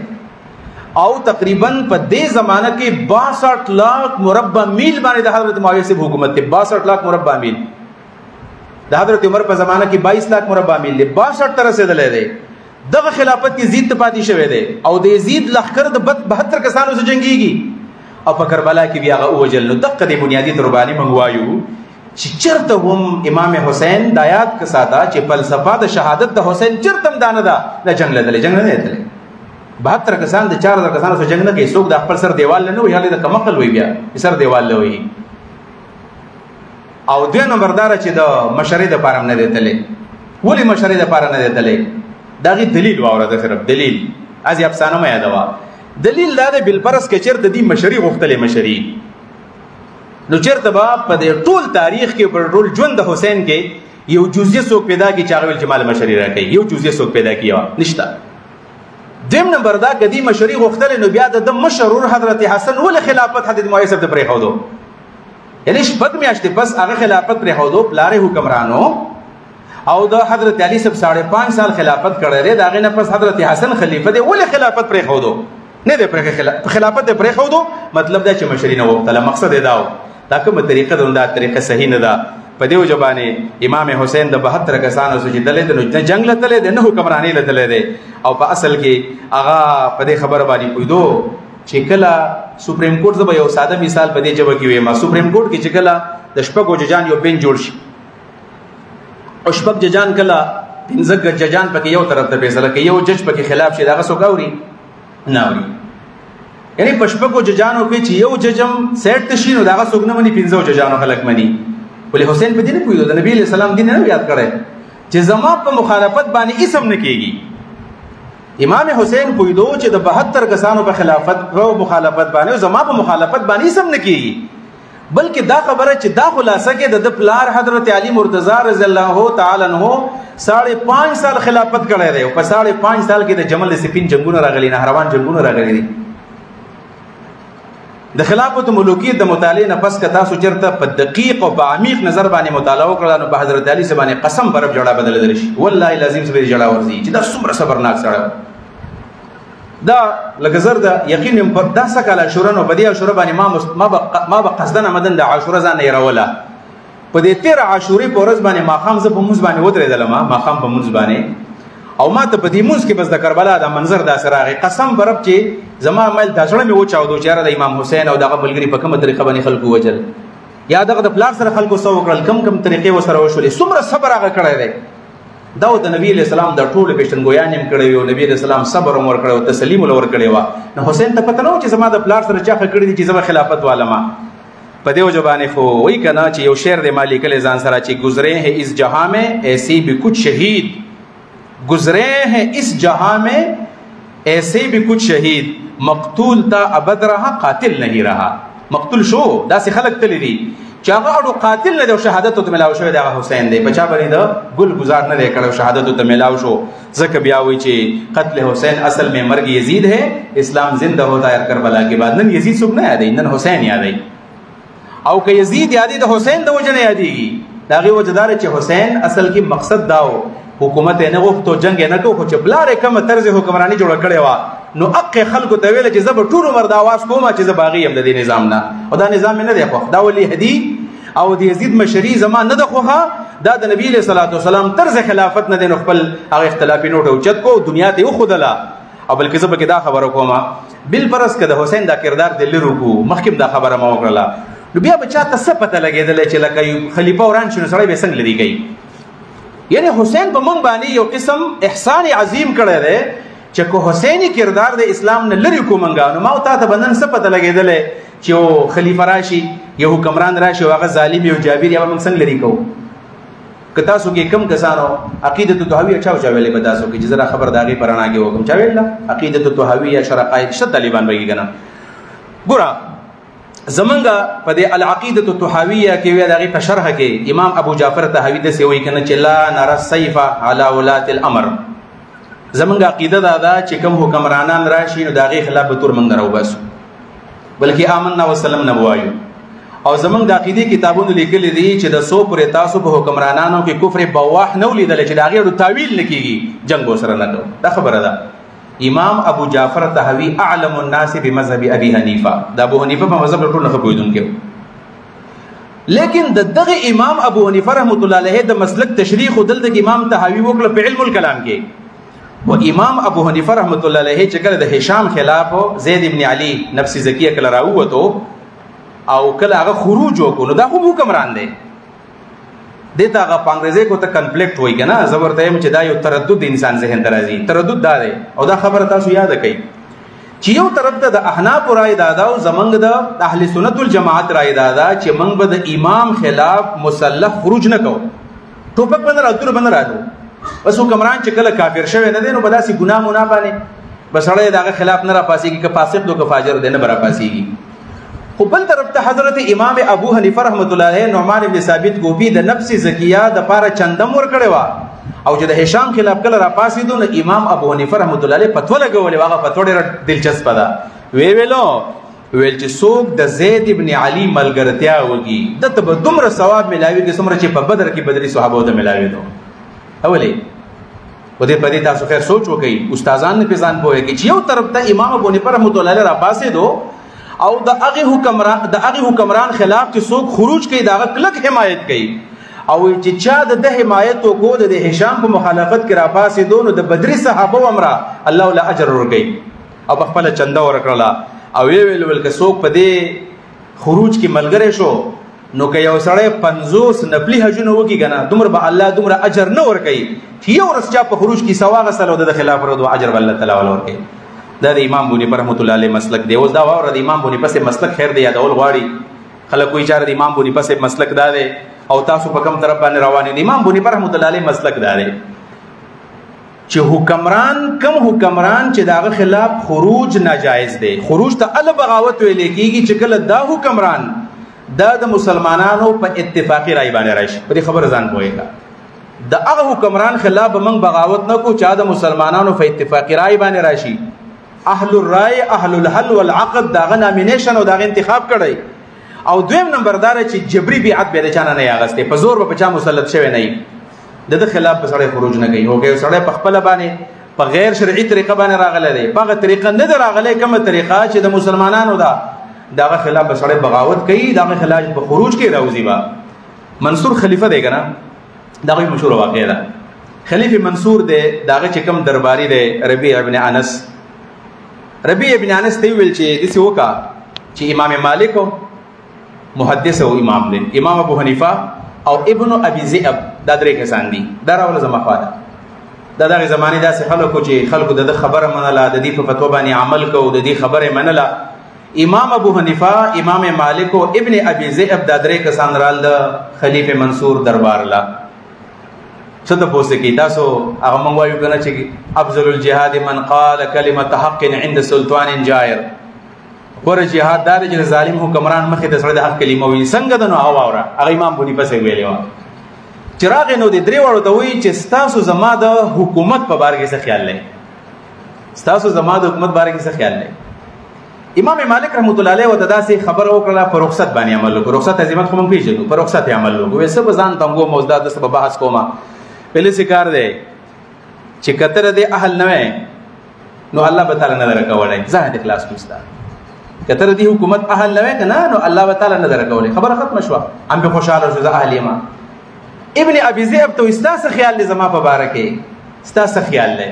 او تقریبا په دې زمانہ کې 62 लाख مربع میل باندې د حضرت معاویه سے حکومت دی 62 लाख مربع میل د حضرت عمر په زمانہ کې 22 लाख مربع میل دی 62 تر رسیدلې دی دغه خلافت یزید ته پاتې شوی دی او د یزید لخر د 72 کسانو سره جنگيږي او په کربلا کې بیا هغه وجل نو دغه د بنیادی دربانی منغوایو چې چرته هم امام حسین د آیات کا ساده چې فلسفه د شهادت د حسین چرتم دانه ده د جنگ لدل جنگ نه دی 72 کسان د 4000 کسانو سره جنگ نه کوي څوک د خپل سر دیوال نه وي هغه د کمقل وي بیا سر دیوال نه وي او دوی نمبر دار چې د مشرۍ د پاره نه دی تللی. ولې مشرۍ د پاره نه دی تللی؟ دا غي دلیل واوره د صرف دلیل از افسانه ما یادوا. دلیل دا دی بالفرض کې چیرته دی مشرۍ غوښتلې مشرۍ نو چیرته به په دې ټول تاریخ کې پر ټول ژوند د حسین کې یو جزئیه څوک پیدا کی چې هغه ول جمال مشرۍ راکړي، یو جزئیه څوک پیدا کیو نشته. دیم نمبر دا کدی مشرۍ غوښتلې نو بیا د مشرور حضرت حسن ول خلافت حضرت معاویه صاحب ته پرې خودو، یعنی شپږ میاشتې پس هغه خلافت پرې خودو، پلار حکمرانو او د حضرت علی صاحب 5.5 سال خلافت کړی دی، دا غي نه پس حضرت حسن خلیفہ دی ول خلافت پرې خودو نه دی پرې خلافت پرې خودو. مطلب دا چې مشرۍ نه وغوښتله، مقصد دا و دا کومه طریقه ده، دا طریقه صحیح نه ده. په دې وجه باندې امام حسین د 72 کسانو سره دلې د جنگ لته د نه حکمرانی لته دی او په اصل کې هغه په دې خبره باندې پویدو چې کله سپریم کورټ زبا یو ساده مثال په دې جواب کې وي. ما سپریم کورټ کې چې کله د شپږو ججان یو بنچ جوړ شي او شپږ ججان کله 15 ججان پکې یو طرف ته فیصله کوي، یو جج پکې خلاف شي دا څوک اوري نه اوري. یعنی پښپکو ججانو کې چې یو ججم سیټ شي نو دا څوک نه مني، 15 ججانو خلک مني. ولې حسین په دې نه پوهیدو، د نبی علیہ السلام دین نه یاد کړی چې زما په مخالفت باندې اسم نه کیږي. امام حسین پوهیدو چې د 72 کسانو په خلافت او مخالفت باندې زما په مخالفت باندې اسم نه کیږي، بلکې دا خبره چې دا خلاصه کې د پلار حضرت علی مرتضی رضی الله تعالی عنہ 5.5 سال خلافت کړی دی او په 5.5 سال کې د جمل سپین جنگونه راغلي، نهروان جنگونه راغلي دي. د خلافت ملوکیت د مطالعه نه پس که تاسو چرته په دقیق او په عمیق نظر باندې مطالعه وکړئ نو په حضرت علی باندې قسم برب جوړه بدل شي، والله لازم سبه جوړه ورزي چې دا څومره صبرناک سره دا لکه زر دا یقین پر دا سکه عاشورا نو په دې عاشورا باندې ما به قصدنه مدن د عاشورا ځان نه راولا په دې 13 عاشوري په ورځ باندې ما خام ز په موږ باندې ودرېدل، ما خام په موږ باندې او ما ته په دې مونږ کې بس د کربلا دا منظر دا سره غي قسم برب چې زما مل دا ځړه مې وچاودو چې را د امام حسین او دغه بلګری په کومه طریقه باندې خلکو وجل یا دغه د پلار سره خلکو سو کړل کم طریقې وسره وشولې څومره صبر هغه کړی دی. دا د نبی علیہ السلام د ټول پیشنګویان هم کړی او نبی علیہ السلام صبر هم ور کړو، تسلیم ور کړی و. نو حسین ته پته نو چې زما د پلار سره چا کړی دي چې زما خلافت والما په دې وجه باندې خو وای کنه چې یو شعر د مالک له ځان سره چې گزرے ہیں اس جہاں میں ایسی بھی کچھ شہید، گزرے ہیں اس جہاں میں ایسے بھی کچھ شہید، مقتول تا ابد رہا قاتل نہیں رہا. مقتول شو داسې خلک تللی دي چې هغه اړو قاتل نه دی او شهادت ته ملاو شوی دی، هغه حسین دی. په چا باندې د ګل گزار نه دی کړی، شهادت ته ملاو شو. ځکه بیا وایي چې قتل حسین اصل میں مرگ یزید ہے، اسلام زندہ ہوتا ہے کربلا کے بعد. نن یزید څوک نه یادوي، نن حسین یادوي. او که یزید یادي د حسین د وجه نه یادېږي. د هغې وجه دا چې حسین اصل کې مقصد دا و حکومت نه غوښتو، جنگ نه کو، خو چې پلار یې کومه طرز حکمرانی جوړه کړې وه نو حق خلکو ته ویل چې زه به ټول عمر د اواز کوم چې زه باغي یم د دې نظام نه، او دا نظام مې نه دی خوښ. دا ولي هدي او د یزید مشري زما نه ده خوښه، دا د نبی علیه الصلاة والسلام طرز خلافت نه دی. نو خپل هغه اختلافي نوټ اوچت کو، دنیا ته یې وښودله. او بلکې زه پکې دا خبره کوم بالفرض که د حسین دا کردار د لرې وکړو، مخکې دا خبره ما وکړله، نو بیا به چاته څه پته لګېدلی چې لکه خلیفه وران شي نو سړی به څنګه لرې کوي. یعنی حسین په مونږ باندې یو قسم احسان عظیم کړی دی چې کو حسینی کردار د اسلام نه لرې کو منګه نو ما او تا ته بندن څه پته لګېدلی چې یو خلیفه راشي، یو حکمران راشي او هغه ظالم یو جابر یا به موږ څنګه لرې کوو. که تاسو کې کم کسانو عقیدة طحاویه چا ویلې به تاسو کې چې زه خبر د هغې په رڼا کې وکړم، چا ویل عقیدة طحاویه شرقایق شته طالبان به کېږي نه. ګوره زمونږ په دې العقیدة الطحاویه کې وی د هغې په شرحه کې امام ابو جعفر طحاوي داسې وایي که نه چې لا نرى السیف علی ولاة الامر. زمونږ عقیده دا ده چې کوم حکمرانان راشي نو د هغې خلاف به تور موږ نه راوباسو، بلکې آمنا وسلم نه ووایو. او زمونږ د عقیدې کتابونو لیکلي دي چې د څو پورې تاسو په حکمرانانو کې کفر بواح نه ولیدلی چې د هغې اړو تاویل نه کېږي، جنګ به ورسره نه کوو. دا خبره ده. امام ابو جعفر طحاوي اعلم الناس بمذهب ابي حنیفه، د ابو حنیفه په مذهب ټول نه پوهېدونکی و. لیکن د دغه امام ابو حنیفه رحمت الله علیه د مسلک تشریح خو دلته امام طحاوي وکړه په علم الکلام کې. و امام ابو حنیفه رحمت الله علیه چې کله د هشام خلاف زید ابن علي نفسي زکیه کله راووتو او کله هغه خروج وکړو نو دا خو حکمران دی، دې ته هغه په انګریزي کو ته کنفلیکټ وایي که نه. زه ورته یم چې دا یو تردد انسان ذهن ته راځي. تردد دا دی او دا خبره تاسو یاده کړئ چې یو طرف ته د احناف رائے دادا او زمنګ د اهل سنت والجماعت رائے دادا چې موږ به د امام خلاف مسلح خروج نه کوو، ټوپک باندې راځو باندې راځو، بس حکمران چې کله کافر شوی نه دی نو بلاسي ګناه مونږ باندې بس اړه دغه خلاف نه را پاسيږي که فاسق دو که فاجر دی نه را پاسيږي. خو بل طرف ته حضرت امام ابو حنیفه رحمت الله علیه نعمان ابن ثابت کوفی د نفس زکیه د پاره چندم ور کړی و او چې د هشام خلاف کله را پاسېدو نو امام ابو حنیفه رحمت الله علیه فتوا لګولې، هغه فتوا ډېره دلچسپه ده. ویل چې څوک د زید ابن علي ملګرتیا وکړي دته به دومره ثواب ملاوي کې څومره چې په بدر کې بدري صحابه ته ملاوي دو. اولې په دې تاسو خیر سوچ وکړئ، استادان نه پېژان پوهه کې چې یو طرف ته امام ابو حنیفه رحمت الله علیه را پاسېدو او د هغه حکمران خلاف چې څوک خروج کوي دا کلک حمایت کوي او چې چا د حمایت کو د هشام په مخالفت کې را پاسې دونو د بدري صحابه ومره الله له اجر ورکړي او په خپل چنده ورکړه او ویل که څوک په دې خروج کې ملګری شو نو که یو سړی 50 نفلي حجونه وکړي کنه دومره به الله دومره اجر نه ورکړي چې یو ورځ چا په خروج کې سوا غسل او د خلاف ورو اجر الله تعالی ورکړي. دا د امام بونی پر رحمت الله علیه مسلک دی. اوس دا واور د امام بونی پسې مسلک خیر دی یادول غواړي خلک کوئی چاره د امام بونی پسې مسلک دا دی او تاسو په کوم طرف باندې روان دي. امام بونی پر رحمت الله علیه مسلک دا دی چې حکمران چې داغه خلاف خروج ناجایز دی. خروج ته ال بغاوت ویل کېږي چې کله دا حکمران دا د مسلمانانو په اتفاقی رائے باندې راشي. په دې خبر ځان پوهیږه د هغه حکمران خلاف موږ بغاوت نه کو چې د مسلمانانو په اتفاقی رائے باندې راشي. اهل الرای اهل الحل والعقد داغه نامینیشن او داغه انتخاب کړی او دویم نمبردار چې جبري بیعت به چانه نه یاغسته په زور به چا مسلط شوی نه د خلاف به سړی خروج نه کوي. هوګي سړی په خپل باندې په غیر شرعي طریقه باندې راغلی دی، په هغه طریقه نه راغلی کومه طریقه چې د مسلمانانو داغه خلاف به سړی بغاوت کوي، داغه خلاف په خروج کې راوځي. با منصور خلیفہ دی کنه داغه مشهور واقعه ده. خلیفہ منصور دی داغه چې کوم درباری دی ربيع ابن انس ته ویل چې دسی وکا چې امام مالک محدث او امام دی، امام ابو حنیفه او ابن ابي ذئب دا درې کسان دي. دا راول زما خواله دا دغه زمانه داسې خلکو چې خلکو د خبره منله د دې په فتوا باندې عمل کو د دې خبره منله. امام ابو حنیفه امام مالک او ابن ابي ذئب دا درې کسان رال د خلیفہ منصور دربار لا څه ته پوسه کی تاسو هغه مونږ وایو کنه چې افضل الجهاد من قال كلمه حق عند سلطان جائر. ور جهاد دار چې ظالم حکمران مخې د سره د حق کلمه وي څنګه د نو اوره هغه امام بونی پسې ویلې و چراغ نو د درې وړو ته وی چې تاسو زما د حکومت په باره کې څه خیال لرئ، تاسو زما د حکومت باره کې څه خیال لرئ. امام مالک رحمت الله علیه ودا سي خبر وکړه پر رخصت باندې عمل وکړه. رخصت عظمت خو مونږ پیژنو، پر رخصت عمل وکړو. وسه بزان تنګو موضوع د سبب بحث کومه پہلے سے کار دے چې کتر دے اهل نوې نو الله تعالی نه درکولای ځان د اخلاص کوستا کتر دی حکومت اهل نوې کنه نو الله تعالی نه درکولای خبره ختم شو. ام به خوشاله شو اهل یما. ابن ابي ذئب تو استاس خیال دې زما په باره کې استاس خیال لې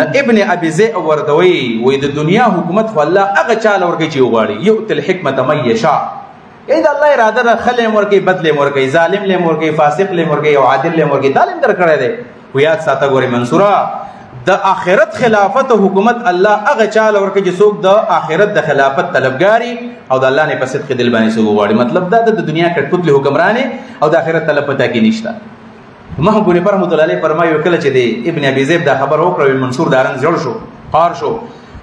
نه ابن ابي ذئب وردوي وې د دنیا حکومت خو الله هغه چاله ورګي چې وغواړي یؤت الحکمت من یشاء. اې الله اراده را خلې مرګي بدلې مرګي ظالم له مرګي فاسق له مرګي او عادل له مرګي تعلیم در کړی دی. ویات ساته ګوري منصورا د اخرت خلافت او حکومت الله هغه چاله ورکه چې څوک د اخرت د خلافت طلبګاری او د الله نه په صدق دل باندې سو غواړي. مطلب دا د دنیا کټپټ له حکمراني او د اخرت طلب پتا کې نشته. محمود پر رحمت الله علیه فرمایو کله چې دی ابن ابي ذئب دا خبر وکړ منصور دارنګ جوړ شو قار شو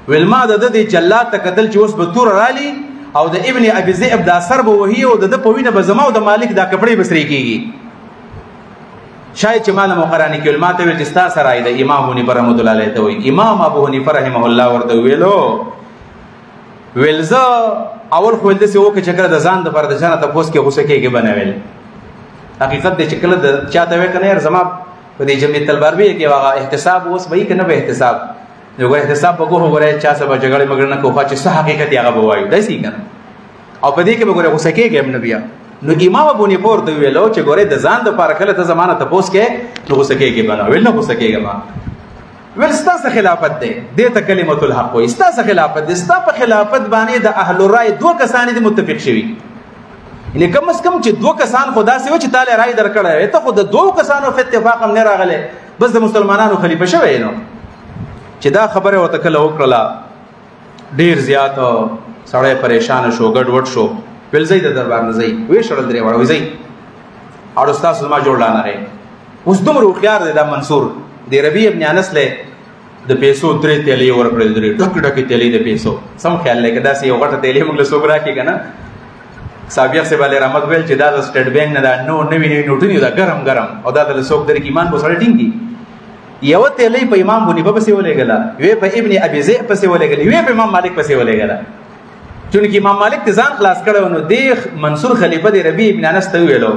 ولما د دې جلات تکدل چې اوس به تور رالي او د ابن ابي ذئب دا سر به وهي او د پوینه به زما او د مالک دا کپڑے بسري کیږي. شاید چې مال مقرانی کې علماء ته ویل چې ستا سره د امام بونی پر رحمت الله علیه ته وي. امام ابو حنیفه رحمه الله ورته ویلزه اول خو دې سه وکړه چې کړه د ځان د پر د جنت پوس کې غوسه کېږي بنویل. حقیقت دې چې کله د چاته وې کنه یار زما په دې جمعیت البربیه کې واغه احتساب اوس به کنه به احتساب یو احتساب به وګوره چا سبا جګړه مګر نه کوه چې صح حقیقت یې هغه وایي دای سي کنه او په دې کې وګوره غوسه کېږي ابن بیا. نو امام ابو حنیفه ورته ویلو چې ګوره د ځان د پر کله ته زمانه ته پوس کې نو غوسه کېږي بنویل نه غوسه کېږي ما ویل ستاسو خلافت دی دې ته کلمۃ الحق وي ستاسو خلافت دی ستاسو په خلافت باندې د اهل الرای دوه کسان دي متفق شوي. یعنی کم از کم چې دوه کسان خدا سي و چې تعالی رائے درکړه ته خو د دوه کسانو په اتفاق هم نه راغله بس د مسلمانانو خلیفہ شوی نو چې دا خبره وته کله وکړه ډیر زیات سړی پریشان شو ګډوډ شو ویل زی د دربار نه زی وی شړل درې وړه وی زی اور استاد ما جوړ لانا رہے اوس دومره خيار دی دا منصور دی ربيع ابن انس له د پیسو درې تیلې ورکړې درې ډک ډک تیلې د پیسو سم خیال لکه دا سی یو غټه تیلې موږ له سوګرا کې کنه صابر سے والے رحمت ویل چې دا د سټیټ بانک نه دا نوې نوټونه دا ګرم ګرم او دا د سوګ درې ایمان په سره ټینګي یو تیلې په امام بونی په پسې ولېګلا وی په ابن ابي ذئب پسې ولېګلا وی په امام مالک پسې ولېګلا چونکی امام مالک ځان خلاص کړو نو دی منصور خلیفہ دی ربيع ابن انس ته ویلو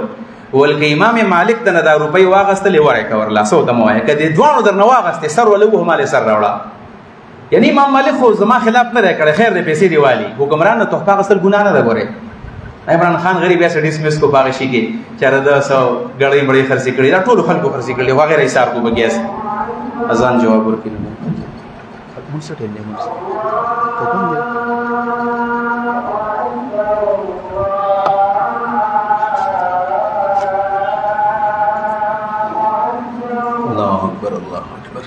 ولکه امام مالک ته دا روپۍ واغستلې وړه کور لا سو ته مو وای کدي دوانو درنه واغستې سر ولو مال سر راوړه یعنی امام مالک خو زما خلاف نه کړ خیر دې پیسې دی والی حکمران ته تحفه غسل ګناه نه ده ګوره عمران خان غریب یا سټیس مس کو باغ شي کې چر د سو غړې مړې خرڅې کړې دا ټول خلکو خرڅې کړې وغیرہ حساب کو بګیاس اذان جواب ورکړي مونږ څه ټینګ مونږ الله اکبر الله اکبر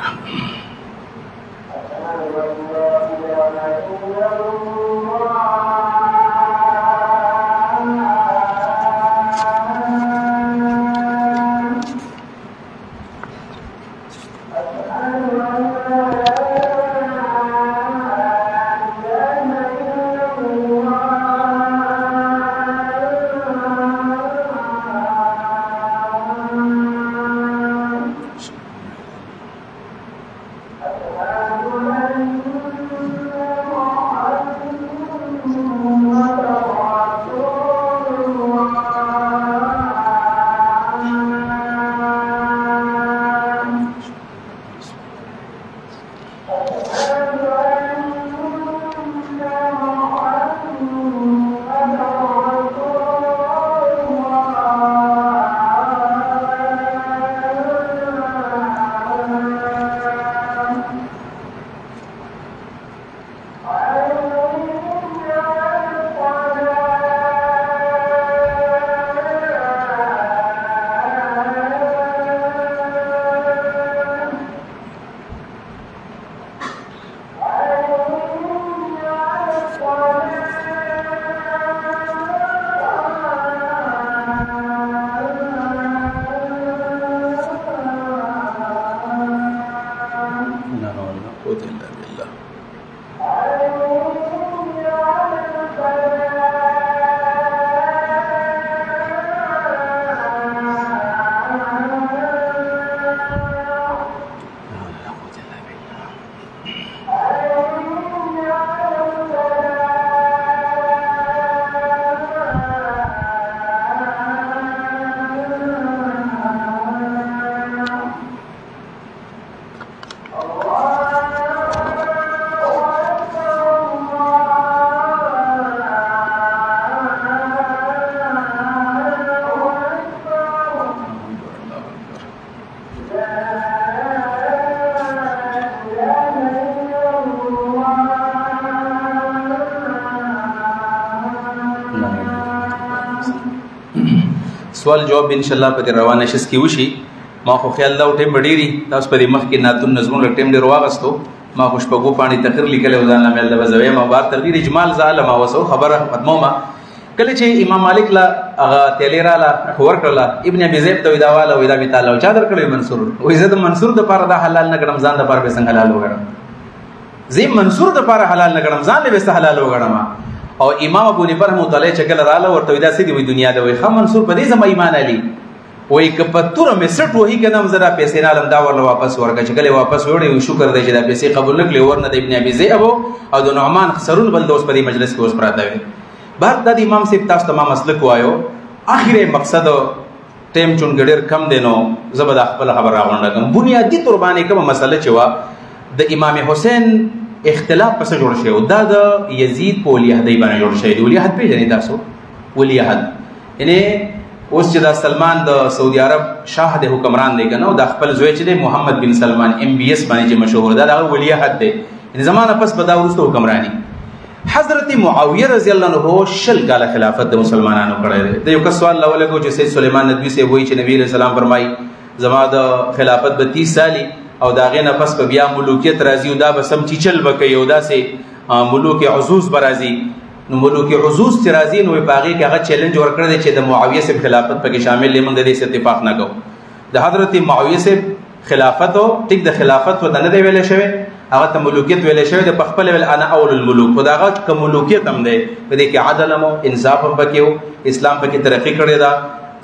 سوال جواب ان شاء الله په روانه شس کې وشي ما خو خیال دا ټیم ډیری تاسو په مخ کې ناتون نظمون ټیم ډیر واغستو ما خوش په ګو پانی تقریر لیکل او ځان نامل د بزوي ما بار تقریر اجمال ظالم او وسو خبره مدمومه کله چې امام مالک لا هغه تیلیرا لا خور کړل ابن ابي ذئب ته ویداواله ویدا می تعالی چا در کړی منصور وې زه د منصور د پاره د حلال نه ګرم ځان د پاره به څنګه حلال وګړم زه منصور د پاره حلال نه ګرم ځان به حلال وګړم او امام ابو حنیفه رحمۃ اللہ چکل رااله ورته ودا سي دی دنیا د وي خام منصور په دې زما ایمان علي وای کپتور مې سټ وਹੀ کدم زرا پیسې نه لم دا ورله واپس ورکه چکل واپس وړي شکر دی چې دا پیسې قبول نکړي ورنه د ابن ابي ذئب او د نعمان خسرون بل دوست په مجلس کې اوس پراته وي بعد د امام صاحب تاسو تمام مسلک وایو اخیره مقصد ټیم چون ګډر کم دینو زبر خپل خبر راغونډه کوم بنیادی قرباني کوم مسله چې وا د امام حسین اختلاف پس جوړ شو دا د یزید په ولی عہد باندې جوړ شوی دی ولی عہد پیژنې تاسو ولی عہد یعنی اوس چې دا سلمان د سعودي عرب شاه د حکمران دی کنه او د خپل زوی چې دی محمد بن سلمان ام بي اس باندې چې مشهور دا د ولی عہد دی یعنی زمانہ پس په دا ورسته حکمرانی حضرت معاویه رضی الله عنه شل کاله خلافت د مسلمانانو کړی دی یو کس سوال لولګو چې سید سليمان ندوی سے وایي چې نبی رسول الله فرمایي زما د خلافت به 30 سالي او دا غې نه پس په بیا ملوکیت راځي او دا به سم چیچل وکي او دا سه ملوک عزوز برازي. نو ملوک عزوز چې راځي نو په هغې کې هغه چیلنج ورکړی دی چې د معاویه صاحب خلافت پکې شامل دی، موږ د دې اتفاق نه کوو. د حضرت معاویه صاحب خلافت او ټیک د خلافت ورته نه دی ویلی شوی، هغه ته ملوکیت ویلی شوی دی، په خپله ویل انا اول الملوک، خو د هغه که ملوکیت هم دی په دې کې عدل هم انصاف هم پکې و، اسلام پکې ترقي کړې ده،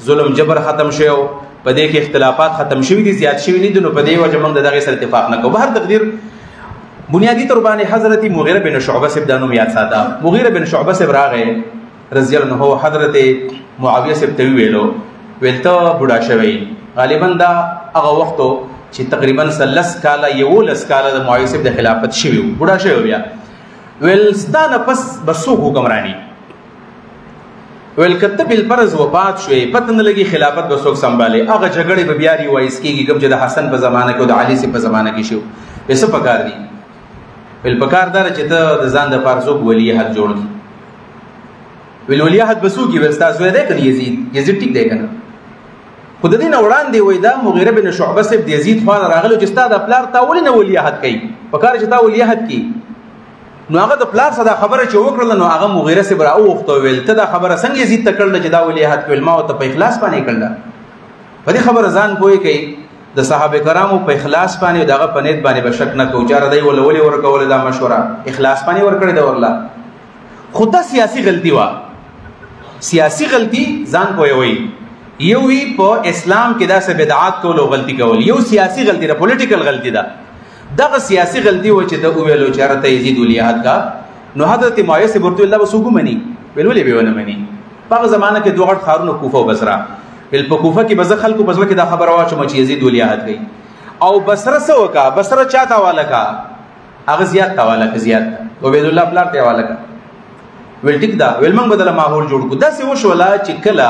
ظلم جبر ختم شوی و، په دې کې اختلافات ختم شوي دي، زیات شوي نه دي. نو په دې وجه موږ د دغې سره اتفاق نه کوو. به هر تقدیر بنیادی طور باندې حضرت مغیره بن شعبه صاحب دا نوم یاد ساته. مغیره بن شعبه صاحب راغی رضی الله عنه حضرت معاویه صاحب ته ویلو، ویل ته بوډا شوی، غالبا دا هغه وخت چې تقریبا 13 کاله 11 کاله د معاویه صاحب د خلافت شوي و، بوډا شوی بیا. ویل ستا نه پس به څوک حکمراني؟ ویل که ته بالفرض وفات شوې پته نه لګي خلافت به څوک سنبالي، هغه جګړې به بیا ریوایز کېږي کوم چې د حسن په زمانه کې او د علي صاحب په زمانه کې شو. ویل څه پکار دي؟ ویل پکار دا چې ته د ځان دپاره څوک ولی عهد جوړ کړي. ویل ولی عهد به څوک وي؟ ویل ستا زوی دی که نه یزید ټیک دی که نه؟ خو د دې نه وړاندې وایي دا مغیره بن شعبه صاحب د یزید خوا نه راغلی چې ستا د پلار تا ولې نه ولی عهد کوي؟ پکار چې تا ولی عهد کړي. نو هغه د پلار سره دا خبره چې وکړله نو هغه مغیره صاحب راوغوښته، ویل ته دا خبره څنګه یزید ته کړله چې دا ولی عهد کوي؟ ما ورته په اخلاص باندې کړله. په دې خبره ځان پوه کوي د صحابه کرامو په اخلاص باندې او دغه په نیت باندې به شک نه کوو چې یاره دی ولې ولې ورکوله دا مشوره اخلاص باندې ورکړې ده ورله. خو دا سیاسي غلطي وه، سیاسي غلطي ځان پوهوئ. یو وي په اسلام کې داسې بدعات کول او غلطي کول، یو سیاسي غلطي ده، پولیټیکل غلطي ده. دغه سیاسي غلطي و چې ده وویلو چې یاره ته یزید ولی عهد کا. نو حضرت معاویه صاحب ورته ویل دا به څوک ومني؟ ویل ولې به ونه مني؟ په هغه زمانه کې دوه غټ ښارونه کوفه او بصره. ویل په کوفه کې به زه خلکو په زړه کې دا خبره واچوم چې یزید ولی عهد کوي، او بصره څه وکړه؟ بصره چا ته حواله کړه؟ هغه زیاد ته حواله کړه، زیاد عبید الله پلار ته حواله کړه. ویل ټیک ده، ویل موږ به دله ماحول جوړ کړو. داسې وشوله چې کله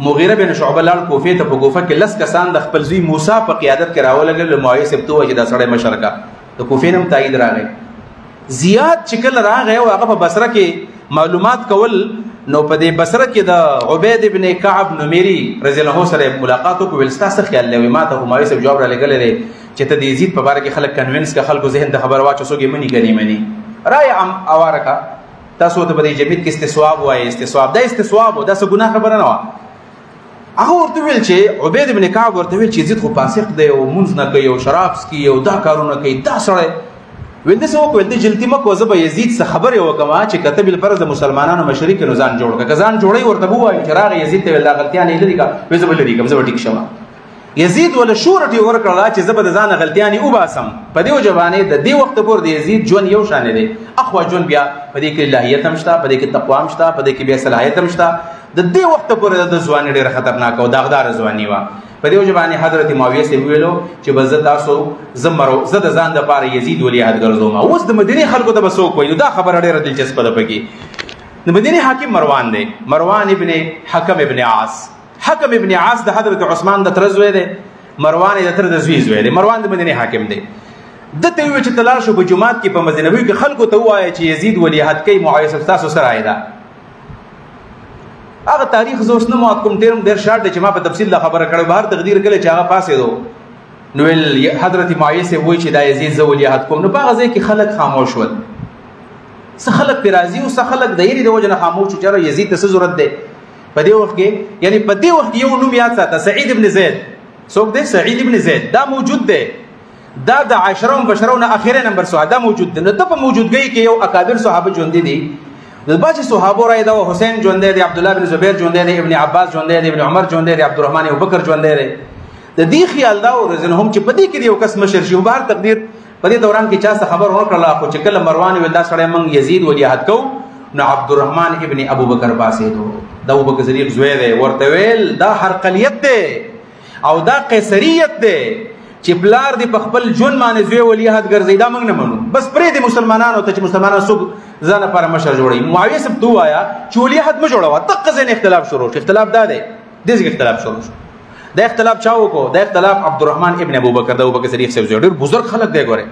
مغیره بن شعبه لاړ کوفې ته، په کوفه کې 10 کسان د خپل زوی موسی په قیادت کې راولګل. معاویه صاحب ته وویل چې دا سړی مشر کا، د کوفې نه هم تایید راغی. زیاد چې کله راغی او هغه په بصره کې معلومات کول، نو په دې بصره کې د عبید ابن کعب نمیری رضی الله عنه سره ملاقات وکړو. ویل ستا څه خیال دی؟ ما ته معاویه صاحب جواب رالیږلی دی چې ته د یزید په باره کې خلک کنوینس که خلکو ذهن ته خبره واچو څوک یې مني که نه مني، رایه عام اواره کا. تاسو ته په دې جمعیت کې استصواب وایي، استصواب دا استصواب و، دا څه ګناه خبره نه وه. هغه ورته ویل چې عبید ابن کعب ورته ویل چې یزید خو فاسق دی او مونځ نه کوي او شراب څکي او دا کارونه کوي، دا سړی. ویل داسې وکړه، ویل ته جلتي مه کوه، زه به یزید څه خبرې وکړم چې که ته بالفرض د مسلمانانو مشري کې نو ځان جوړ کړه، که ځان جوړوي ورته به ووایو چې راغی یزید ته ویل دا غلطیانې یې لري که؟ ویل زه به لرې کړم، زه به ټیک شم. یزید وله شورټي ورکړله چې زه به د ځانه غلطیانې وباسم. په دې وجه باندې د دې وخته پورې د یزید ژوند یو شانې دی. اخوا ژوند بیا په دې کې الهیت هم شته، په دې کې تقوا هم شته، په دې کې بیا صلاحیت هم شته. د دې وخته پورې د ځواني ډېره خطرناکه او داغداره ځواني وه. په دې وجه باندې حضرت معاویه صاحب ویلو چې به زه تاسو زه د ځان دپاره یزید ولی عهد ګرځوم. اوس د مدینې خلکو ته به څوک وایي؟ نو دا خبره ډېره دلچسپه ده پکې. د مدینې حاکم مروان دی، مروان ابن حکم ابن عاص. حکم ابن عاص د حضرت عثمان د تره زوی دی، مروان یې د تره د زوی زوی دی. مروان د مدینې حاکم دی. ده ته وویل چې ته لاړ شو په جومات کې په مسجد نبوي کې خلکو ته ووایه چې یزید ولی عهد کوي، معاویه صاحب ستاسو څه رایه ده؟ هغه تاریخ زه اوس نه مات کوم، ډېر شارټ دی چې ما په تفصیل دا خبره کړې. بهر تقدیر کله چې هغه پاڅېدو نو ویل حضرت معاویه صاحب وایي چې دا یزید زه ولی عهد کوم. نو په هغه ځای کې خلک خاموش ول، څه خلک پرې راضي او څه خلک د یېرې د وجې نه خاموش شو چې یاره یزید ته څه ضرورت دی. په دې وخت کې یعنې په دې وخت کې یو نوم یاد ساته، سعید ابن زید. څوک دی؟ سعید ابن زید. دا موجود دی، دا د عشره مبشرو نه اخري نمبر صحابه دا موجود دی. نو ته په موجودګۍ کې یو اکابر صحابه ژوندي دي. د بعضې صحابو رایې دا و، حسین ژوندی دی، عبدالله بن زبیر ژوندی دی، ابن عباس ژوندی دی، ابن عمر ژوندی دی، عبدالرحمن ابوبکر ژوندی دی. د دې خیال دا و رضی الله عنهم چې په دې کې د یو کس مشر شي. بهر تقدیر په دې دوران کې چا څه خبر ونه کړله، خو چې کله مروان ویل دا سړی موږ یزید ولی عهد کوو، نو عبدالرحمن ابن ابوبکر پاڅېدو، د ابوبکر صدیق زوی دی. ورته ویل دا هرقلیت دی او دا قیصریت دی چې پلار دې په خپل ژوند باندې زوی ولی عهد ګرځوي، دا موږ نه منو. بس پرېږدې مسلمانانو ته چې مسلمانان څوک ځان لپاره مشر جوړوي. معاویه صاحب ته ووایه چې ولی عهد مه جوړوه. دقه ځای نه اختلاف شروع شو. اختلاف دا دی، دې ځای کې اختلاف شروع شو. دا اختلاف چا وکړو؟ دا اختلاف عبدالرحمن ابن ابوبکر د ابوبکر صدیق صاحب زوی. ډېر بزرګ خلک دی. ګورئ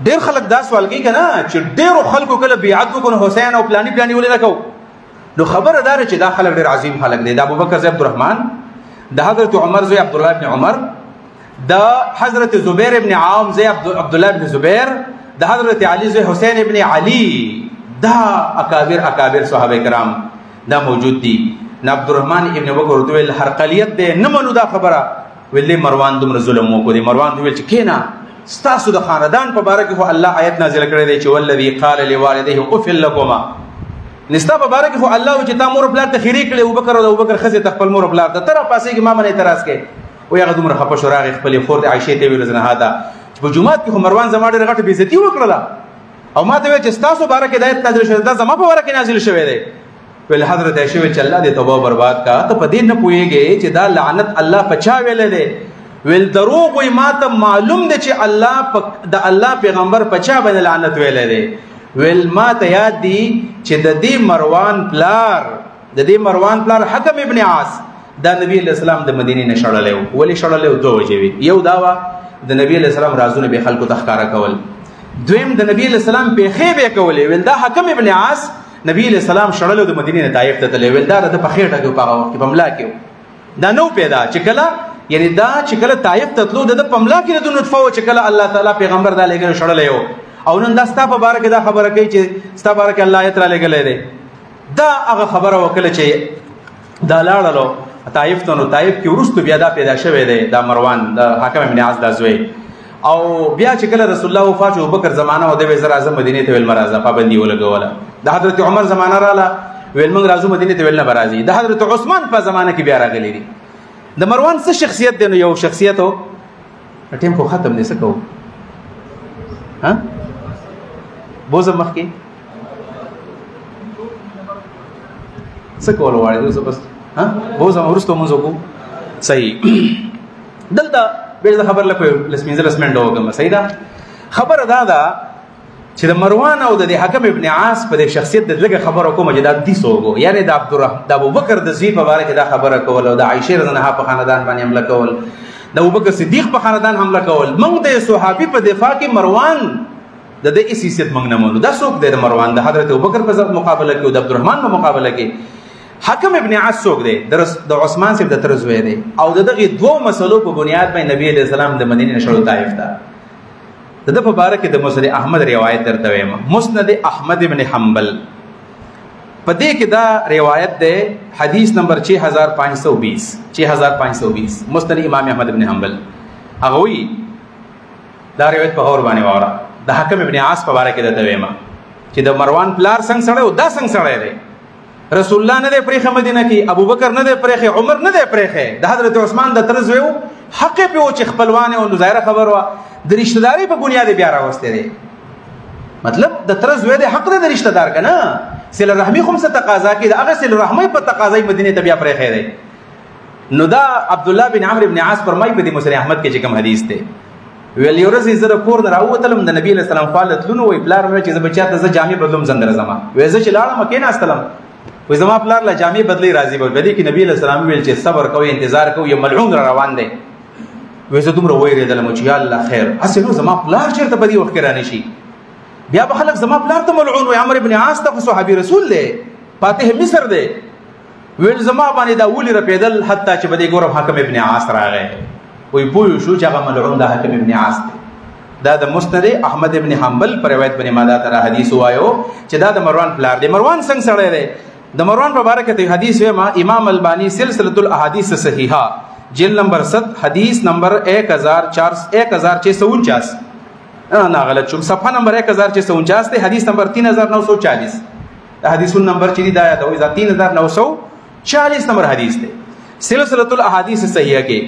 ډېر خلک دا سوال کوي که نه چې ډېرو خلکو کله بیعت وکړو نو حسین او پلاني ولې نه کوو؟ نو خبره دا ده چې دا خلک ډېر عظیم خلک دی. د ابوبکر زوی عبدالرحمن، د حضرت عمر زوی عبدالله ابن عمر، د حضرت زبیر ابن عوام زوی عبدالله ابن زبیر، د حضرت علي زوی حسین ابن علي دا اکابر صحابه کرام دا موجود دي. عبدالرحمن ابن بکر دویل هرقلیت دی نه منو دا خبره ویل مروان دومره ظلم وکړي. مروان ویل چې کینا ستاسو د خاندان په باره کې خو الله آیت نازل کړی دی چې والذي قال لوالديه اف لكما نستا په باره کې خو الله چې تا مور پلار ته خیری کړي ابوبکر او ابوبکر خزه خپل مور پلار ته تر پاسې کې ما باندې اعتراض کړي و هغه دومره خپه شو راغی خپل خور د عائشه ته ویل زنه هدا په جمعات کې خو مروان زما ډېر غټه بې عزتي وکړه او ما ته ویل چې ستاسو باره کې د آیت نازل شوی دا زما په باره کې نازل شوی دی. ویل حضرت عائشه ویل چې الله دې توبه برباد کا ته په دې نه پوهېږې چې دا لعنت الله پچا ویل دی. ویل دروغ وي ما ته معلوم دی چې الله پیغمبر پچا باندې لعنت ویل دی. ویل ما ته یاد دی چې د دې مروان پلار حکم ابن عاص دا نبی علیہ السلام د مدینې نه شړلی ولی شړلی دوه وجې وي. یو دا وه د نبی علیہ السلام رازونه به خلکو ته ښکاره کول. دویم د نبی علیہ السلام پیښې به کولې. ویل دا حکم ابن عاص نبی علیہ السلام شړلو د مدینې نه طایف ته تللی. ویل دا د په خېټه کې په هغه وخت کې په ملا کې دا نو پیدا چې کله یعنی دا چې کله طایف ته تلو د په ملا کې د نطفه و چې کله الله تعالی پیغمبر دا لېږلی شړلی و او نن دا ستا په باره کې دا خبره کوي چې ستا باره کې الله آیت را لېږلی دی. دا هغه خبره وکړه چې دا لاړلو طایف ته نو طایف کې وروستو بیا دا پیدا شوی دی دا مروان د حاکم ابن عاص دا زوی او بیا چې کله رسول الله وفات شو ابوبکر زمانه و دی ویل زه راځم مدینې ته ویل مه راځه پابندي ولګوله. د حضرت عمر زمانه راله ویل موږ راځو مدینې ته ویل نه به راځي. د حضرت عثمان په زمانه کې بیا راغلی دي. د مروان څه شخصیت دی نو یو شخصیت و ټیم خو ختم دی څه کوو ها بوزم مخکې څه کول غواړې اوس بس ها بوزم وروسته مونځ وکړو صحیح. دلته بېرته خبر لکه لس پنځلس منټه وکړم. صحیح ده خبره دا ده چې د مروان او د حکم ابن عاص په دې شخصیت د لږه خبره کومه چې دا دیس وګو یعنی د ابوبکر د زوی په باره کې دا خبره کول او د عایشه رضی الله عنها په خاندان باندې حمله کول د ابوبکر صدیق په خاندان حمله کول. موږ د صحابي په دفاع کې مروان د دې حیثیت موږ نه مونږ دا څوک دی د مروان د حضرت ابوبکر په مقابله کې او د عبدالرحمن په مقابله کې. حکم ابن عاص څوک دی د عثمان صاحب د تر زوی دی او د دغه دوه مسلو په بنیاد باندې نبی علیہ السلام د مدینې نه شړو طایف ته. د په باره کې د مسند احمد روایت درته وایم. مسند احمد ابن حنبل په دې کې دا روایت ده حدیث نمبر 6520 مسند امام احمد ابن حنبل هغه وی دا روایت په اور باندې واره د حکم ابن عاص په باره کې درته وایم چې د مروان پلار څنګه سره او دا څنګه سره دی. رسول الله نه دی پرېخه مدینه کې ابوبکر نه دی پرېخه عمر نه دی پرېخه د حضرت عثمان د تر زوی حق په او چې خپلوان او ظاهره خبر وا د رشتہ داري په بنیاد بیا راوسته دي. مطلب د تر زوی د حق د رشتہ دار کنه صله رحمی خو څه تقاضا کوي د هغه صله رحمی په تقاضای مدینه ته بیا پرېخه دی. نو دا عبد الله بن عمرو بن عاص فرمای په دې مسند احمد کې چې کوم حدیث دی ویل یو ورځ زه د کور نه راووتلم د نبی علیہ السلام خالت لونو وی پلار مې چې زه بچاته زه جامې بدلوم زندر زما وې زه چې لاړم کې نه استلم وې زما پلار لا جامې بدلی راځي به دې کې نبی علیہ السلام ویل چې صبر کوي انتظار کوي یو ملعون را روان دی. وې زه دومره وېرېدلم چې یا الله خیر هسې نو زما پلار چېرته په دې وخت کې رانه شي بیا به خلک زما پلار ته ملعون وي. عمرو بن عاص ته صحابي رسول دی فاتح مصر دی. ویل زما باندې دا ولې رپېدل حتی چې به دې ګورم حکم ابن عاص راغی وی پوه شو چې هغه ملعون د حکم ابن عاص دی. دا د مسند احمد ابن حنبل پر روایت باندې ما دا تر حدیث وایو چې دا د مروان پلار دی. مروان څنګه سره دی د مروان په باره کې حدیث ویما امام البانی سلسله الاحاديث صحیحه جلد نمبر 7 حدیث نمبر 1649 نه غلط شوم صفحه نمبر 1649 ته حدیث نمبر 3940 حدیث نمبر چې دا یا د 3940 نمبر حدیث دی سلسله الاحاديث صحیحه کې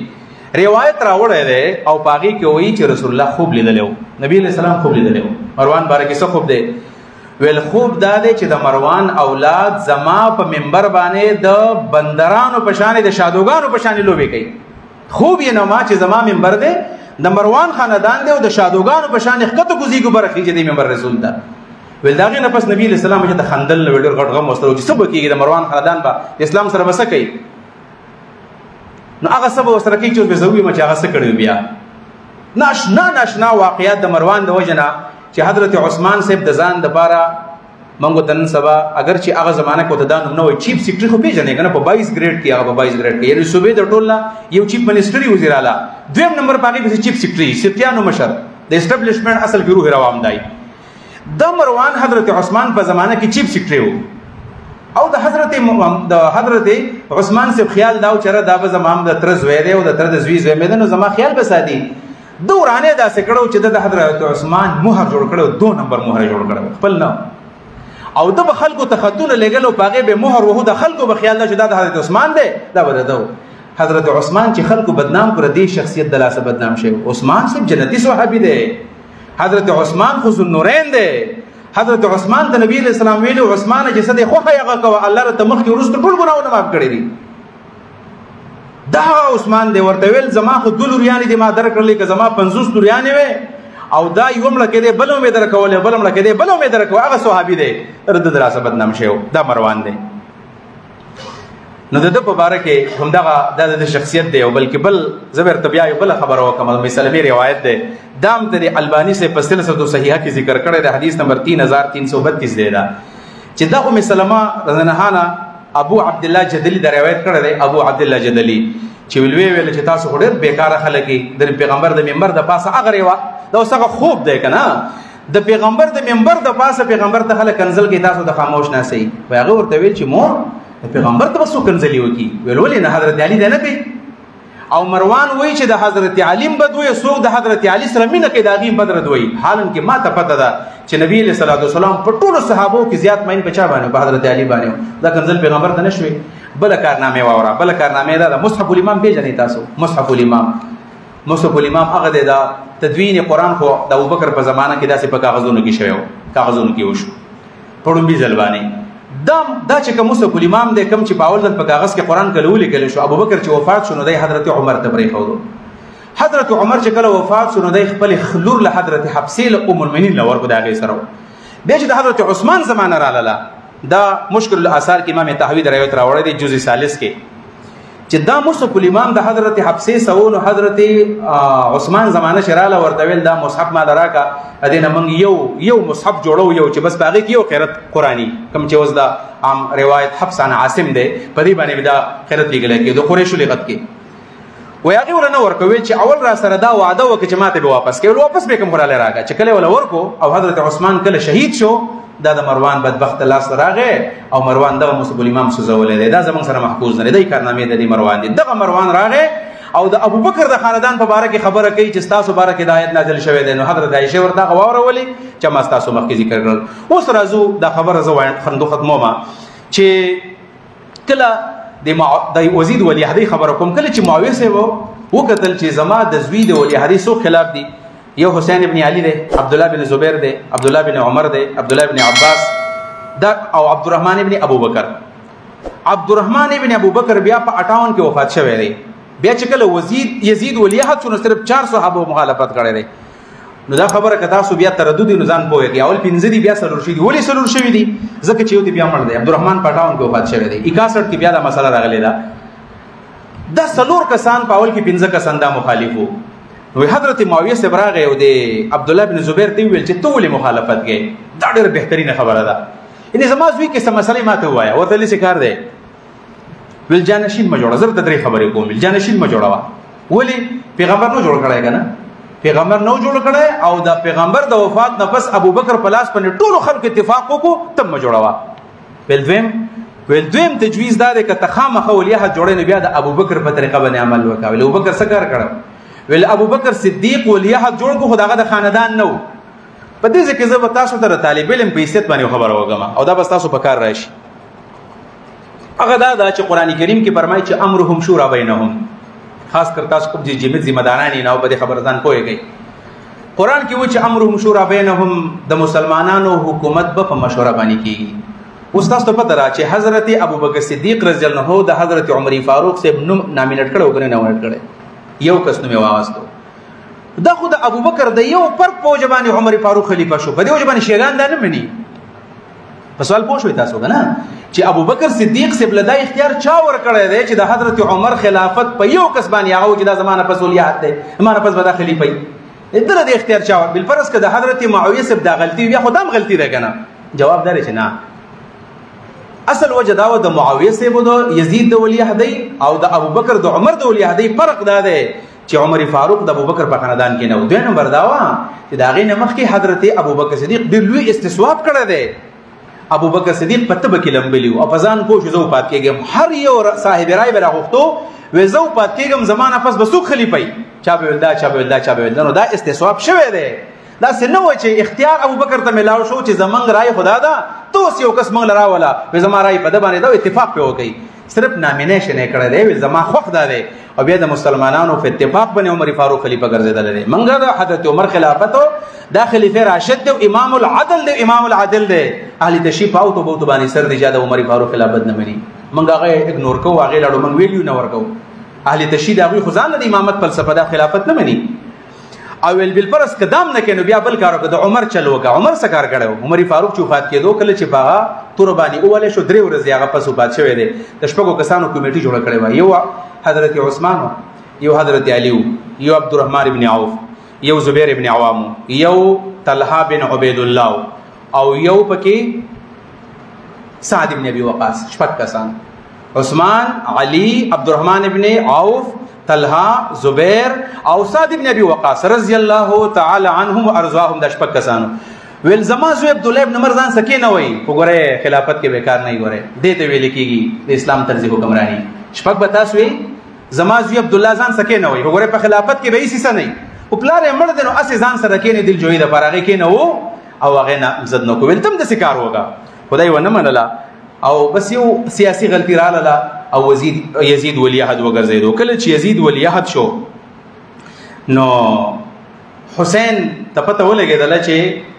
روایت راوړی دی او پاغي کې وایي چې رسول الله خوب لیدلو نبی علیہ السلام خوب لیدلو. مروان باره کې څه خوب دی ویل خوب دا دی چې د مروان اولاد زما په منبر باندې د بندرانو په شان د شادوګانو په شان لوبي کوي. خوب یې نو ما چې زما منبر دی د مروان خاندان دی او د شادوګانو په شان ښکته کوزيګو برخې چې د منبر رسول ده. ویل دا غي نه پس نبی اسلام چې د خندل نو ډېر غټ غم وستو چې سبا کېږي د مروان خاندان به اسلام سره بس کوي نو هغه سبا سره کوي چې به زوی ما چې هغه څه کړی بیا ناشنا واقعیات د مروان د وجنه چې حضرت عثمان صاحب د ځان د پاره منګو تنن سبا اگر چې هغه زمانہ کو ته دا نو چیف سیکرټری خو پیژنې کنه په 22 ګریډ کې هغه په 22 ګریډ کې یعنی صوبې د ټوله یو چیف منسټری وزیر اعلی دویم نمبر باندې به چیف سیکرټری سپیانو مشر د اسټابلیشمنت اصل ګروه روام دی د مروان حضرت عثمان په زمانه کې چیف سیکرټری وو او د حضرت عثمان سے خیال داو چر دا به زمام د تر زوی دی او د تر د زوی زوی مې نو زما خیال بسادي دورانه دا سکړو چې د حضرت عثمان مهر جوړ کړو 2 نمبر مهر جوړ کړو خپل نه او د خلکو تخطونه لګلو پاغه به مهر وو د خلکو به خیال چې د حضرت عثمان دی دا به دو حضرت عثمان چې خلکو بدنام کړ دې شخصیت د لاسه بدنام شوی عثمان صاحب جنتی صحابي دی حضرت عثمان خو ذوالنورین دی حضرت عثمان د نبی علیہ السلام ویلو عثمان چې صدې خو هغه کو الله ر تمخ کې ورست ټول ګناونه معاف کړی دي دا عثمان دی ورته ویل زما خو دل ریانی دی ما درکړلې که زما 50 ریانی وي او دا یومړه کې دی بلو مې درکولې بلومړه کې دی بلو مې درکو هغه صحابي دی رد دراسه بدنام شو دا مروان دی نو د په باره کې همدغه د شخصیت دی او بلکې بل زبر طبيعه بل خبره وکم مسلمي روایت دی دام د البانی سے په سلسله صحیحه کې ذکر کړی د حدیث نمبر 3332 دی دا چې د ام سلمہ رضی الله عنها ابو عبد الله جدلی د روایت کړی دی ابو عبد الله جدلی چې ویل چې تاسو ډېر بیکاره خلک د پیغمبر د منبر د پاسه هغه ریوا دا اوسه خوب دی کنه د پیغمبر د منبر د پاسه پیغمبر ته خلک کنزل کې تاسو د خاموش نه سي هغه ورته ویل چې مور پیغمبر ته وسو کنزلی وکي ویل ولې نه حضرت علی دی نه کوي او مروان وای چې د حضرت علی بدوي سوق د حضرت علی سره مینه کې د غیم بدر دوی حالن کې ما ته پته ده چې نبی صلی الله علیه وسلم په ټولو صحابو کې زیات مین پچا باندې په حضرت علی باندې دا کنزل پیغمبر ته نشوي بل کارنامه واورا بل کارنامه دا مصحف الامام پیژنې تاسو مصحف الامام هغه د تدوین قران خو د ابوبکر په زمانه کې داسې په کاغذونو کې شوی کاغذونو کې وشو پړم بي ځلباني دا چې کوم مصحف الامام د کم چې باول ځل په کاغذ کې قران کلو لیکل شو ابوبکر چې وفات شو نو د حضرت عمر ته پرې خو حضرت عمر چې کله وفات شو نو د خپل خلور له حضرت حفصه له ام المؤمنین لور کو داغه سره بیا چې د حضرت عثمان زمانه را لاله دا مشکل الاثار کې امام طحاوی د روایت راوړی دی جزء ثالث کې چې دا مصحف الامام د حضرت حفصه سوون حضرت عثمان زمانه شراله ورتویل دا مصحف ما دراکا ادینه موږ یو مصحف جوړو یو چې بس باغې کې یو قرات قرآنی کم چې وز دا عام روایت حفص عن عاصم دی په دې باندې دا قرات لګل کې د قریشو لغت کې ویاغي ورنه ورکوي چې اول را سره دا وعده وکړي چې ماته به واپس کوي واپس به کوم قراله راغی چې کله ولا ورکو او حضرت عثمان کله شهید شو دا د مروان بدبخت لاس راغی او مروان دغه مصحف الامام سوزولې دی دا زمون سره محفوظ نه دی کارنامې د مروان دی دغه مروان راغی او د ابوبکر د خاندان په باره کې خبره کوي چې تاسو باره کې د آیت نازل شوی دی نو حضرت عائشه ورته غواړولې چې ما تاسو مخکې ذکر کړل اوس راځو د خبره زو خندو ختمومه چې کله د وزید ولی عهد خبره کوم کله چې معاویه سه وکتل چې زما د زوی د ولی عهد سو خلاف دی یو حسین ابن علی دی عبد الله بن زبیر دی عبد الله بن عمر دی عبد الله بن عباس دا او عبد الرحمن ابن ابوبکر عبد الرحمن ابن ابوبکر بیا په 58 کې وفات شوی دی بیا چې کله یزید ولی عهد څو صرف 4 صحابه مخالفت کړي دي نو دا خبره کتا سو بیا تردد نزان پوهه اول 15 دی بیا سلور شي دی ولی سلور شوی دی ځکه چې یو دی بیا مړ دی عبد الرحمن په 58 کې وفات شوی دی 61 کې بیا دا مسله راغلی دا د سلور کسان په اول کې 15 کسان دا مخالفو نو حضرت معاویه سے براغه او د عبد الله بن زبیر دی ویل چې ټول مخالفت کوي دا ډېر بهترینه خبره ده ان زما زوی کې سم مسلې ماته وایا او ته لسی کار دی ویل جانشین ما جوړه زر تدری خبرې کوم جانشین ما جوړه ولی پیغمبر نو جوړ کړای کنه پیغمبر نو جوړ کړای او دا پیغمبر د وفات نه پس ابوبکر په لاس باندې ټول خلک اتفاق وکړو تم ما جوړه ویل دویم تجویز دا ده چې تخامخ ولیه جوړې نه بیا د ابوبکر په طریقه باندې عمل وکاو ابوبکر څه کار کړو ویل ابوبکر صدیق ولیه جوړ کو خداغه د خاندان نو په دې ځکه زه تاسو ته طالب علم په حیثیت باندې خبره وکم او دا بس تاسو په کار راشي هغه دا چې قران کریم کې فرمایي چې امرهم شورا بینهم خاص کر تاسو کوم چې جمعیت ذمہ داران نه او په خبردان پوهیږي قران کې و چې امرهم شورا بینهم د مسلمانانو حکومت په مشوره باندې کیږي اوس تاسو ته پته را چې حضرت ابوبکر صدیق رضی الله عنه د حضرت عمر فاروق سے نوم نامینټ کړو کنه نه ورټ کړي یو کس نوم واستو دا خو د ابوبکر د یو پر پوجبانی عمر فاروق خلیفہ شو په دې وجبانی شیران دا نه مني په سوال پوښوي تاسو کنه چې ابوبکر صدیق سے بلدا اختیار چا ور کړی دی چې د حضرت عمر خلافت په یو کس باندې هغه چې د زمانه په ولیات دی زمانه په ودا خلیفہ دغه د اختیار چا بل فرض کده حضرت معاویه سے دا غلطی بیا خدام غلطی ده کنه جواب دار چې نه اصل وجه دا د معاویه سے بده یزید د ولی عهد او د ابوبکر د عمر د ولی عهد فرق دا ده چې عمر فاروق د ابوبکر په خاندان کې نه و. دوی نمبر دا و چې د هغې نه مخکې حضرت ابوبکر صدیق ډېر لوی استصواب کړی دی. ابوبکر صدیق په تبه کې لمبلی و او په ځان پوه شو زه وفات کېږم. هر یو صاحب رای به راغوښتو وایي زه وفات کېږم زما نفس به څوک خلیفه وي. چا به ویل دا چا به ویل دا چا به ویل دا. نو دا استصواب شوی دی. داسې نه و چې اختیار ابوبکر ته میلاو شو چې زمونږ رای خدا ده ته اوس یو کس موږ له راوله وایي زما رای په ده باندې ده اتفاق پرې وکړئ. صرف نامینیشن یې کړی دی وایي زما خوښ دا دی او بیا د مسلمانانو په اتفاق باندې عمر فاروق خلیفه ګرځېدلی دی. موږ د حضرت عمر خلافت دا خلیفه راشد دی او امام العدل دی. امام العدل دی. اهل تشریف او تو بوتو باندې سر دی جاده عمر فاروق خلافت نه مني. موږ هغه اګنور کوو هغې لاړو موږ ویلیو نه ورکوو. اهل تشریف د هغوی خو ځان د امامت فلسفه دا خلافت نه مني او ویل بالفرض که دام نه کوي نو بیا بل کار وکړه. د عمر چل وکړه. عمر څه کار کړی و؟ عمر فاروق چې وفات کېدو کله چې په هغه توره باندې وولی شو 3 ورځې هغه پس وفات شوی دی. د 6 کسانو کمیټي جوړه کړې وه. یو حضرت عثمان و، یو حضرت علی و، یو عبدالرحمن بن عوف، یو زبیر بن عوام، یو طلحه بن عبید الله او یو پکې سعد بن ابي وقاص. 6 کسان: عثمان، علی، عبدالرحمن بن عوف، طلحه، زبیر او سعد بن ابي وقاص رضی الله تعالی عنهم وارضاهم. د 6 کسانو ویل زما زوی عبد الله ابن عمر ځان سکه نه وای. وګوره خلافت کې بیکار نه ګوره دې ته ویل کېږي د اسلام طرز حکمرانی. 6 به تاسو وی زما زوی عبد الله ځان سکه نه وای. وګوره په خلافت کې به هیڅ څه نه او پلار یې مړ دی نو اسې ځان سره کېنه دل جوړې د پراغه کې نه وو او هغه نه زد نو کوي. تم د سکار وګا خدای ونه منله او بس یو سیاسي غلطی رااله او یزید ولی عهد وګرځیدو. کله چې یزید ولی عهد شو نو حسین ته پته ولګېدله چې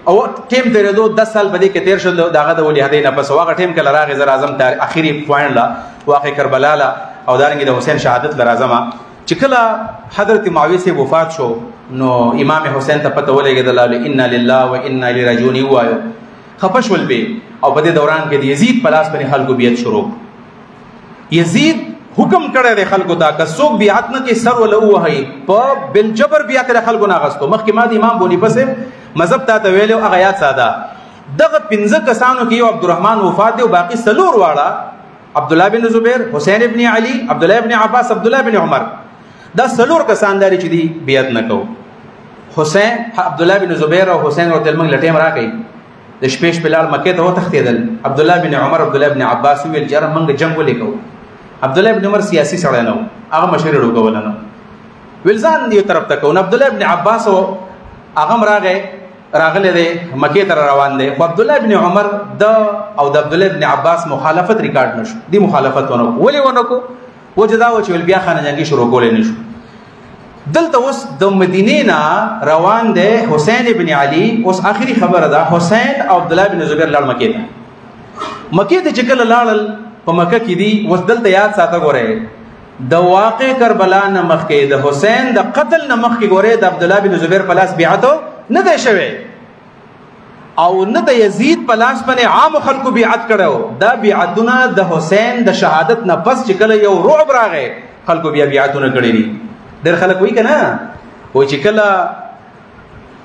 او ټیم تېرېدو 10 سال په دې کې تېر شول د هغه د ولی عهدۍ نه پس. هغه ټیم کله راغی زر اعظم اخري پوینټ له واقع کربلا له او دارنګې د حسین شهادت له راځمه چې کله حضرت معاویه صاحب وفات شو نو امام حسین ته پته ولګېدله انا لله و انا الیه راجعون ووایو. خفه شول به او په دې دوران کې د یزید په لاس باندې خلکو بیعت شروع. یزید حکم کړی دی خلکو ته که څوک بیعت نه کوي سر وله ووهئ. په بالجبر بیعت له خلکو نه اخیستو. مخکې ما د امام بونیفه صاحب مذهب تا ته ویلی هغه یاد ساده. دغه 15 کسانو کې یو عبدالرحمن وفات دی او باقي 4 واړه عبدالله بن زبیر، حسین ابن علی، عبدالله ابن عباس، عبدالله بن عمر. دا 4 کسان داري چې دی بیعت نه کوو. حسین عبدالله بن زبیر او حسین ورته موږ له ټیم راکوي د شپې شپې لاړ مکې ته وتښتېدل. عبدالله بن عمر عبدالله بن عباس وویل چې یاره موږ جنګ ولې کوو. عبدالله بن عمر سیاسي سړی نه و هغه مشري ړوکوله نه ویل ځان یو طرف ته کوو. عبدالله بن عباس هغه هم راغلی دی مکې ته روان دی خو عبدالله بن عمر او د عبدالله بن عباس مخالفت ریکارډ نه شو. دی مخالفت ونه کړو. ولې ونه کړو؟ وجه دا و چې ویل بیا خانه جنګي شروع کولی نه شو. دلته اوس د مدینې نه روان دی حسین ابن علی. اوس آخري خبره ده حسین او عبدالله بن زبیر لاړ مکې ته. مکې ته چې کله لاړل په مکه کې دي اوس دلته یاد ساته ګورئ د واقع کربلا نه مخکې د حسین د قتل نه مخکې ګورئ د عبدالله بن زبیر په لاس بیعت نه دی شوی او نه د یزید په لاس باندې عام خلکو بیعت کړی. دا بیعتونه د حسین د شهادت نه پس چې کله یو رعب راغی خلکو بیا بیعتونه کړي دي. ډېر خلک وایي که نه وایي چې کله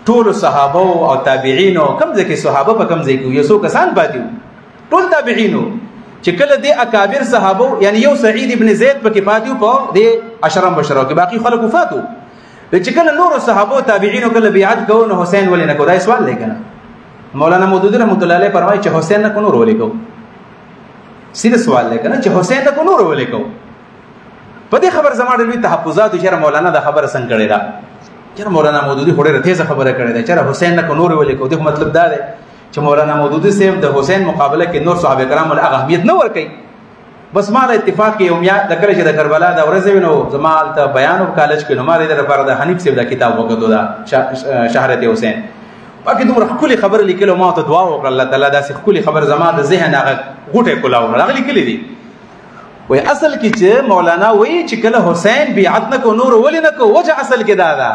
ټولو صحابو او تابعینو کوم ځای کې صحابه په کوم ځای کې یو څو کسان پاتې وو ټول تابعینو چې کله د اکابر صحابو یعنی یو سعید ابن زید پکې پاتې وو په د 10 مبشرو کې باقي خلک وفات وو. چې کله نورو صحابو تابعینو کله بیعت کوو نو حسین ولې نه کوو؟ دا سوال دی که نه. مولانا مودودي رحمت الله علیه فرمایي چې حسین نه کوو نور ولې کوو؟ سیده سوال دی که نه چې حسین نه کوو نور ولې کوو؟ په دې خبر زما ډېر لوی تحفظات چې مولانا دا خبره څنګه کړې ده. چې مولانا مودودي خو ډېره تیزه خبره کړې ده چې حسین نه کوو نور ولې کوو. دغه مطلب دا دی چې مولانا مودودي صاحب د حسین مقابله کې نور صحابه کرام له اهمیت نه ورکوي. بس ما له اتفاق کې یوم یاد کړی چې د کربلا د ورځې وینو زما ته بیان او کالج کې نو ما د لپاره د حنیف صاحب د کتاب وکړو دا شهرت حسین پکې دومره ښکلې خبره لیکلو. ما ته دعا وکړه الله تعالی داسې ښکلې خبر زما د ذهن هغه غوټې کولاو هغه لیکلي دي. وای اصل کې چې مولانا وایي چې کله حسین بیعت نه کو نور ولې نه کو وجه اصل کې دا ده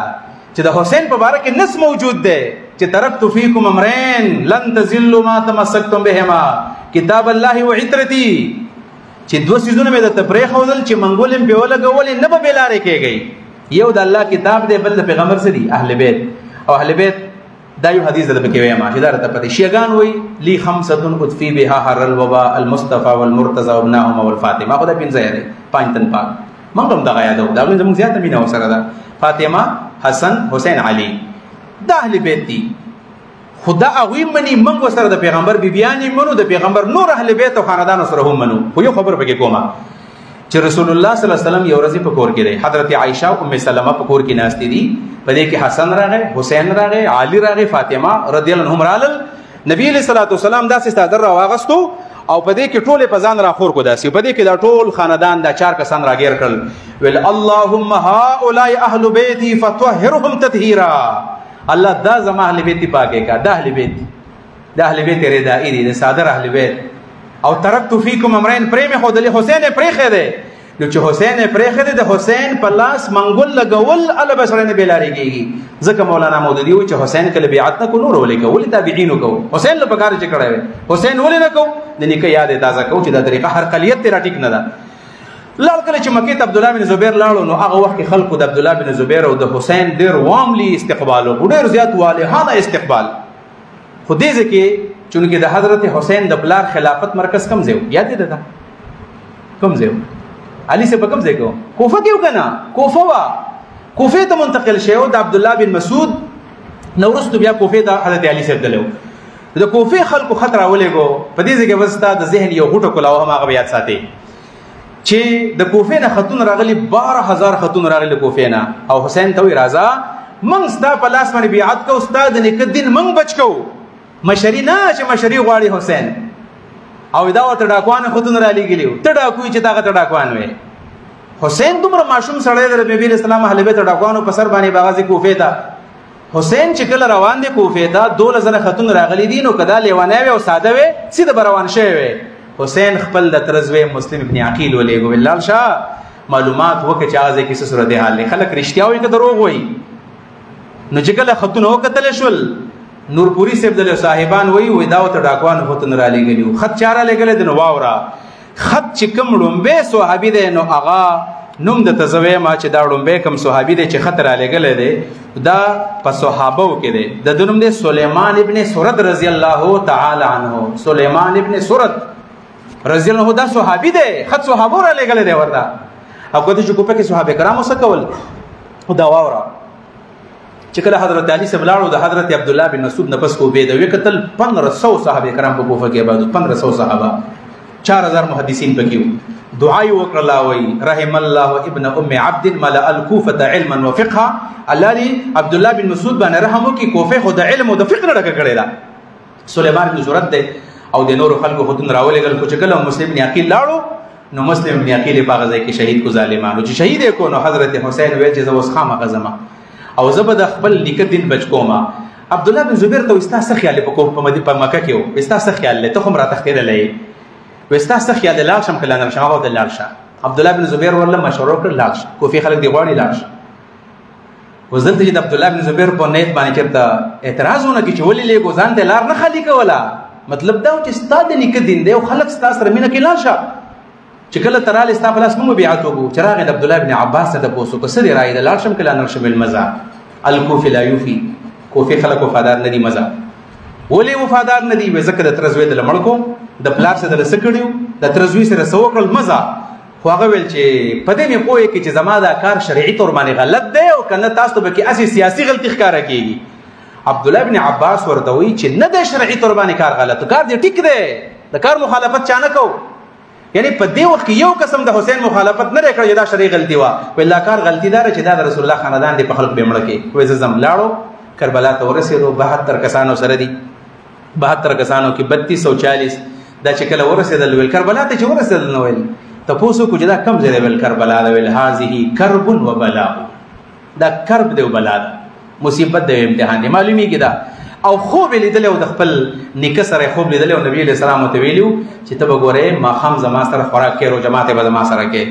چې د حسین په باره کې نص موجود دی چې ترکت فیکم امرین لن تزلوا ما تمسکتم بهما کتاب الله و عترتی. چې 2 سيزونه مې د تفریح ودل چې منګولم په ولګول نه به بلاره کېږي. یو د الله کتاب دی بل د پیغمبر سره دی اهل بیت او اهل بیت دا یو حدیث ده پکې وایم چې دا ته پته شیعان وای لی 5 اطفی بها حر الوباء المصطفى والمرتضى وابناهما والفاطمه خدای پنځه یې 5 تن پاک موږ هم دغه یادو دا زموږ زیاته مینه ورسره ده فاطمه حسن حسین علي دا اهل بیت دي خدا هغوی مني موږ ورسره د پیغمبر بیبیانې منو د پیغمبر نور اهل بیت او خاندان سره هم منو خو یو خبر پکې کومه چې رسول الله صلی الله علیه وسلم یو ورځ په کور کې دی حضرت عائشه او ام سلمہ په کور کې ناشتي دي په دې کې حسن راغی حسین راغی علي راغی فاطمه رضی الله عنهم رالل نبی علیہ الصلوۃ والسلام داسې صدر را واغستو او په دې کې ټول په ځان را خور کو داسې په دې کې دا ټول خاندان دا 4 کسان راګیر کړل ویل اللهم هؤلاء اهل بیتي فطهرهم تطهيرا الله دا زما اهل بیت پاکه کا دا اهل بیت دا اهل بیت ردائي دي صادر اهل بیت او ترکت فیکم امرین پریم خود له حسین پرېخه ده نو چې حسین پرېخه ده د حسین په لاس منګول لګول ال بشر نه بیلاری کیږي ځکه مولانا مودودی و چې حسین کله بیعت نه کو نور ولې کو ولې تابعین کو حسین له پکار چې کړه حسین ولې نه کو د نیکه یاد تازه کو چې دا طریقه هر قلیت تیرا ټیک نه ده لاړ کله چې مکه ته عبد الله بن زبیر لاړو نو هغه وخت کې خلکو د عبد الله بن زبیر او د حسین ډیر واملی استقبال او ډیر زیات والهانه استقبال خو دې ځکه چونکه د حضرت حسین د بلار خلافت مرکز کم ځای یاد دي دا کم ځای علي سے په کم ځای کو کوفه کې وکنه کوفه وا کوفه ته منتقل شوی د عبد الله بن مسعود نورست بیا کوفه ته حضرت علي سے دلو د کوفه خلکو خطر ولېګو په دې ځای کې وستا د ذهن یو غټه کولاو هم هغه یاد ساتي چې د کوفه نه خاتون راغلي 12000 خاتون راغلي کوفه نه او حسین ته وی راځه من ستا په لاس باندې بیعت کو استاد نیک دین من بچ کو مشری نه چې مشری غواړي حسین او دا وته ډاکوان خودن را لګیلو ته ډاکوي چې تاغه ډاکوان وي حسین دومره معصوم سړی د نبی اسلام اهل بیت ډاکوانو په سر باندې باغازي کوفه ته حسین چې کله روان دي کوفه ته 2000 خاتون راغلي دي نو کدا لیوانه وي او ساده وي سیده روان شوی وي حسین خپل د ترزوی مسلم ابن عقیل ولېګو بلال شاه معلومات وکړه چې هغه کې څه صورت حال خلک رښتیا وي که دروغ وي نو چې کله خاتون وکتل شول نورپوری صاحب د صاحبان وی دا وته ډاکوان هوتن را لګلیو خط چاره لګل د نو واورا خط چې کوم لومبه صحابي دی نو اغا نوم د تزوی ما چې دا لومبه کوم صحابي دی چې خط را لګل دی دا په صحابو کې دی د نوم دی سليمان ابن سرد رضی الله تعالی عنه سليمان ابن سرد رضی الله دا صحابي دی خط صحابو را لګل دی ورته او کله چې کوپه کې صحابه کرامو سره کول دا واورا چې کله حضرت علي سره لاړو د حضرت عبد الله بن مسعود نفس کو بيد وی قتل 1500 صحابه کرام په کوفه کې بعد 1500 صحابه 4000 محدثین پکې دعا وکړه وی رحم الله ابن ام عبد ملأ الكوفه علما وفقها الله لي عبد الله بن مسعود باندې رحم وکي کوفه خو د علم او د فقه ډکه کړی دا سليمان بن زرد او د نور خلکو خودن راولېګل کو چې کله مسلم بن عقیل لاړو نو مسلم بن عقیل په غزا کې شهید کو ظالمانو چې شهید کو نو حضرت حسین ویل چې زوس خامه غزما او زبد خپل لیک دین بچ کوما عبد الله بن زبیر ته وستا څه خیال په مدینه په مکه کې و وستا څه خیال له ته هم را تختیل لې وستا څه خیال لا شم کله نه شماغه د لارشه عبد الله بن زبیر ورله مشوره کړ لارشه کوفی خلک دی غواړي لارشه وزلته چې عبد الله بن زبیر په نیت باندې چرته اعتراضونه کی چې ولې له ګوزان ته لار نه خالی کولا مطلب دا چې ستاد لیک دین دی او خلک ستا سره مینه کې لارشه چې کله تراله ستا په لاس مو بیعت وګو چراغ د عبد الله بن عباس ته پوسو کو سړي راي د لارشم کله نرشم المزا الکوفی لا یوفی کوفی خلک وفادار ندي مزا ولی وفادار ندي وزکه د ترزوی د لمړکو د پلار سره د سکړیو د ترزوی سره سوکل مزا خو هغه ویل چې پدې مې پوهه کې چې زما دا کار شرعي تور باندې غلط دی او کنه تاسو به کې اسی سیاسي غلطي ښکارا کیږي عبد الله بن عباس ورته وی چې نه د شرعي تور باندې کار غلط کار دی ټیک دی د کار مخالفت چانه کو یعنی په دې وخت کې یو قسم د حسین مخالفت نه کړی دا شرعي غلطي وا ولا کار غلطي دار چې دا د رسول الله خاندان دی په خلق به مړ کې وې زم لاړو کربلا ته ورسېدو 72 کسانو سره دي 72 کسانو کې 3240 دا چې کله ورسېدل ویل کربلا ته چې ورسېدل نو ویل تاسو کو جدا کم ځای ویل کربلا دا ویل هذه کرب و بلاء دا کرب دی او بلا مصیبت دی امتحان دی معلومی کې دا او خوب لیدل او د خپل نیکه سره خوب لیدل او نبی علیہ السلام ته ویلو چې ته وګوره ما خام زما سره خوراک کې رو جماعت به زما سره کې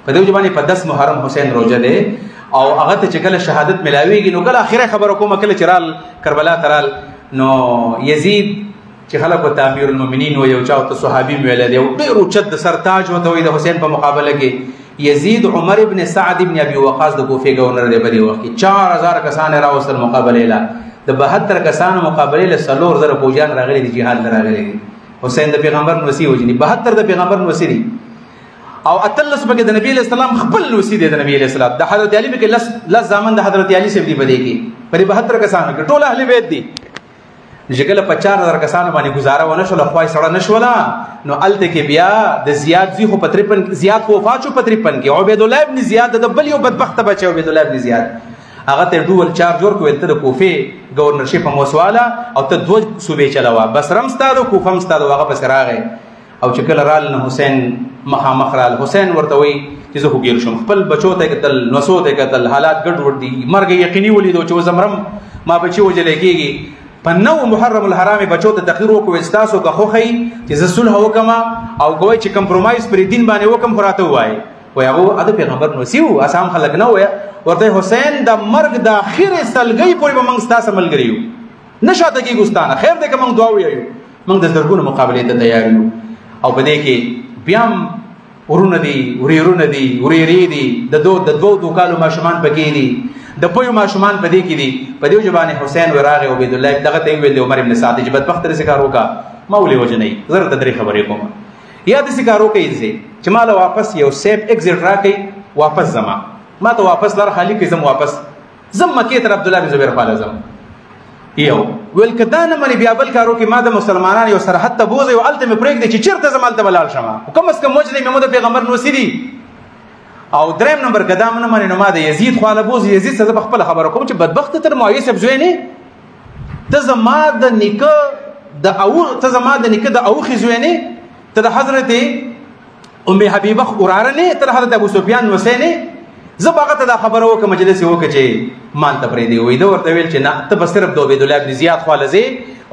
په دې ځبانه په 10 محرم حسین روزه ده او هغه ته چې کله شهادت ملاويږي نو کله اخیره خبر کوم کله چرال کربلا ترال نو یزید چې خلکو تعبیر المؤمنین و یو چا ته صحابي ویل دی او ډیر چد سرتاج وته وي د حسین په مقابله کې یزید عمر ابن سعد ابن ابي وقاص د کوفه گورنر دی په دې وخت کې 4000 کسان راوستل مقابله لا د 72 کسانو مقابله له سلور زره فوجان راغلي دي jihad راغلي حسین د پیغمبر نوسی وجني 72 د پیغمبر نوسی دي او اتلس پکې د نبی علیہ السلام خپل لوسی دی د نبی علیہ السلام د حضرت علی کې لس زامن د حضرت علی سره دی پدې کې په 72 کسانو کې ټول اهل بیت دي چې کله 4000 کسانو باندې گزاره ونه شو لخوای سره نشولا نو الته کې بیا د زیاد زی خو 53 زیاد خو وفات شو 53 کې عبید الله ابن زیاد د بل یو بدبخت بچو عبید الله ابن زیاد هغه ته ډول چارج ورکول ته د کوفه گورنرشپ موسواله او ته دوه صوبې چلاوه بصرم ستادو کوفم ستادو هغه پس راغی او چې کله رال نه حسین مخامخ رال حسین ورته وی چې زه هوګیر شم خپل بچو ته قتل نسو ته قتل حالات ګډ ور دي مرګ یقیني ولیدو چې زمرم ما بچي وجلې کېږي په نو محرم الحرام بچو ته تقریر وکړو استاسو که خوخی چې زه صلح وکما او کوی چې کمپرومایز پر دین باندې وکم خراته وای وای هغه د پیغمبر نو سیو اسام خلک نه وای ورته حسین د مرګ د اخر سلګي پورې به موږ ستاسو ملګریو نشاته کې ګستانه خیر دې که موږ دعا ویو موږ د زرګونو مقابله ته تیار یو او په دې کې بیام ورونه دي وريرونه دي وريري دي د دوه کالو ماشومان پکې دي د پویو ماشومان په دې کې دي په دې ځبانه حسین وراغه عبید الله دغه ته ویل عمر ابن سعد چې بدبخت رسې کار وکا مولوی وجنې زر تدری خبرې کوم یا د سکارو کې چې مال واپس یو سیف ایگزیټ راکې واپس زما ما ته واپس لار خالی کې زم واپس زم مکه تر عبد الله بن زبیر خاله زم یو ول کدان منی بیا بل کارو کې ما د مسلمانانو یو سرحد ته بوزي او الته مې پرېږدي چې چیرته زمال ته بلال شمه کوم اس کوم وجه محمد پیغمبر نو سیدي او دریم نمبر قدم نه منی نو ما د یزید خاله بوز یزید څه خپل خبره کوم چې بدبخت تر معیس ابزوی نه ته زما د نیکه د او ته زما د نیکه د او خزوی نه ته د حضرت ام حبیبه قراره نه ته حضرت ابو سفیان حسین زباغه ته دا خبره وکړه مجلس وکړه چې مان ته پرې دی وې دا ورته ویل چې نه ته بس صرف د عبید الله ابن زیاد خالزه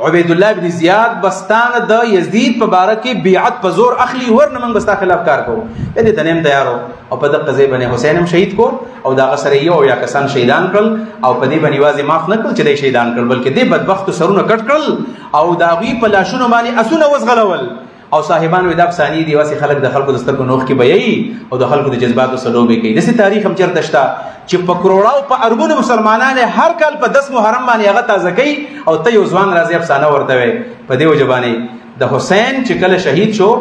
عبید الله ابن زیاد بستان د یزید په باره کې بیعت په زور اخلي ورنه موږ بستا خلاف کار کوو دې ته نیم تیارو او په دغه ځای باندې حسین هم شهید کو او دا غسر یو یا کسان شهیدان کړل او په دې باندې واځي معاف نه کړل چې دې شهیدان کړل بلکې دې بدبخت سرونه کټ کړل او دا وی په لاشونو باندې اسونه وزغلول او صاحبان وې د افسانی دی واسي خلک د خلکو د سترګو نوخ کې بیاي او د خلکو د جذباتو سلوبې کوي دسي تاریخ هم چرته شته چې په کروڑاو په اربونو مسلمانانه هر کال په 10 محرم باندې هغه تازه کوي او ته یو ځوان راځي افسانه ورته وي په دې وجبانه د حسین چې کله شهید شو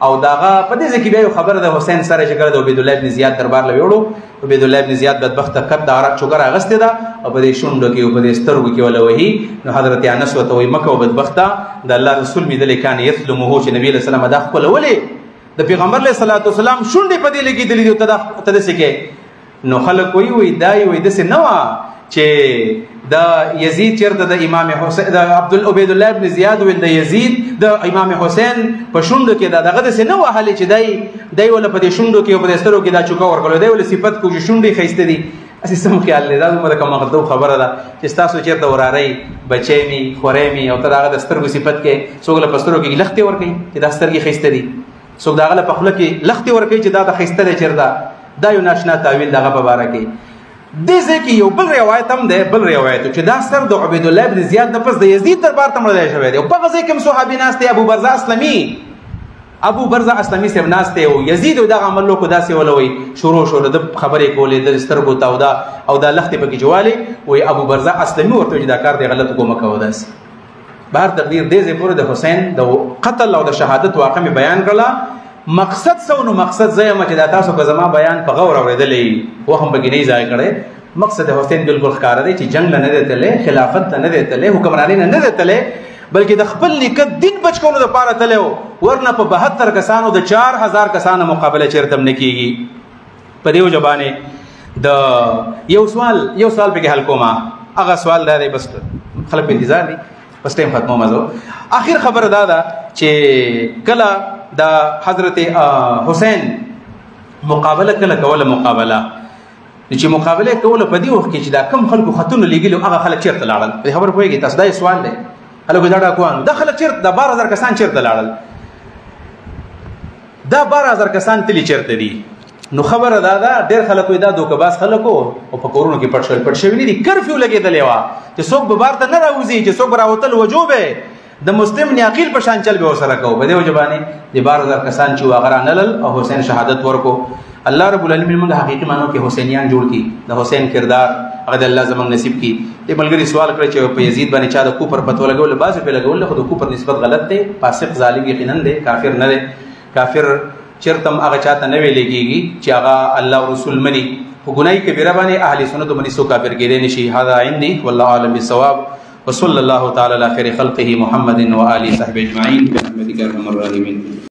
او داغه په دې ځکه بیا خبره د حسین سره چې کله د عبید الله ابن زیاد دربار لویړو عبید الله ابن زیاد بدبخت کړ دا چوکر اغسته دا او په دې شونډو کې او په دې سترګو کې ولا وਹੀ نو حضرت انس وته وي مکه او بدبخته د الله رسول می دل کان یسلمه چې نبی له سلام دا خپل ولې د پیغمبر له صلوات والسلام شونډې په دې لګې دلی ته ته سکه نو خلک وي دای وي د سنوا چې دا یزید چرته د امام حسین د عبید الله ابن زیاد ول د یزید د امام حسین په شوندو کې دغه د سنو وهله چې دای ول په دې شوندو کې په دې سترو کې دا چوکا ورکول دی ول صفت کو چې شونډې خيسته دي اسی سم خیال لري دا موږ کومه غلطه خبره ده چې تاسو چیرته وراري بچی می خورې می او تر هغه د سترګو صفت کې څوګله پسترو کې لختي ور کوي چې دا سترګې خيسته دي څوګ داغه په خپل کې لختي ور کوي چې دا د خيسته دی چیرته دا یو ناشنا تعویل دغه په باره کې دې ځکه یو بل روایت هم ده بل روایت چې دا سر د عبید الله ابن زیاد د پس د یزید دربار ته مړ شوی دی او په غزه کې صحابي ناشته ابو برزه اسلمي سیب ناشته او یزید دغه عمل لو کو داسې ولوي شروع شو د خبرې کولې د سترګو تاودا او د لختې په کې جواله وي ابو برزه اسلمي ورته چې دا کار دی غلط کومه کوو داسې بهر تقدیر دې زه پورې د حسین د قتل او د شهادت واقع بیان کړه مقصد سو نو مقصد زما چې دا تاسو که زما بیان په غور اوریدلې و هم بګینې ځای کړي مقصد حسین بالکل ښکار دی چې جنگ نه دیتلې خلافت نه دیتلې حکمرانی نه دیتلې بلکې د خپل لیک دین بچ کولو لپاره تلو ورنه په 72 کسانو د 4000 کسانو مقابله چیرته نه کیږي په دیو ځبانه د یو سوال به حل کومه هغه سوال دی بس خلک په انتظار دي بس ټیم ختمو مزو اخر خبر دا چې کله د حضرت حسین مقابله کله کوله مقابله چې مقابله کوله په دی وخت کې چې دا کم خلکو خطونه لګیلو هغه خلک چیرته لاړل په خبر پوهیږي تاسو دا سوال دی خلکو دا کوان د خلک چیرته د 12000 کسان چیرته لاړل دا 12000 کسان تلی چیرته دي نو خبره دا ډېر خلکو دا دوکباز خلکو او په کورونو کې پټ شوی دي کرفیو لګیدلې وا چې څوک به بار ته نه راوځي چې څوک راوتل وجوبه د مسلم نیاقیل په شان چل به وسره کو په دې وجبانی د 12000 کسان چې واغرا نلل او حسین شهادت ورکو الله رب العالمین موږ حقیقي مانو کې حسینیان جوړ کی د حسین کردار هغه الله زمنګ نصیب کی دې ملګری سوال کړ چې په یزید باندې چا د کوپر پتو لګول بعض په لګول خو د کوپر نسبت غلط دی فاسق ظالم یقینا دی کافر نه دی کافر چرته هم هغه چاته نه ویل کېږي چې هغه الله او رسول مني په ګناهي کبیره باندې اهل سنت باندې څوک کافر کېدی نشي. هذا عندي والله اعلم بالصواب وصلى الله تعالى على خير خلقه محمد وآله وصحبه اجمعين برحمتك يا ارحم الراحمين.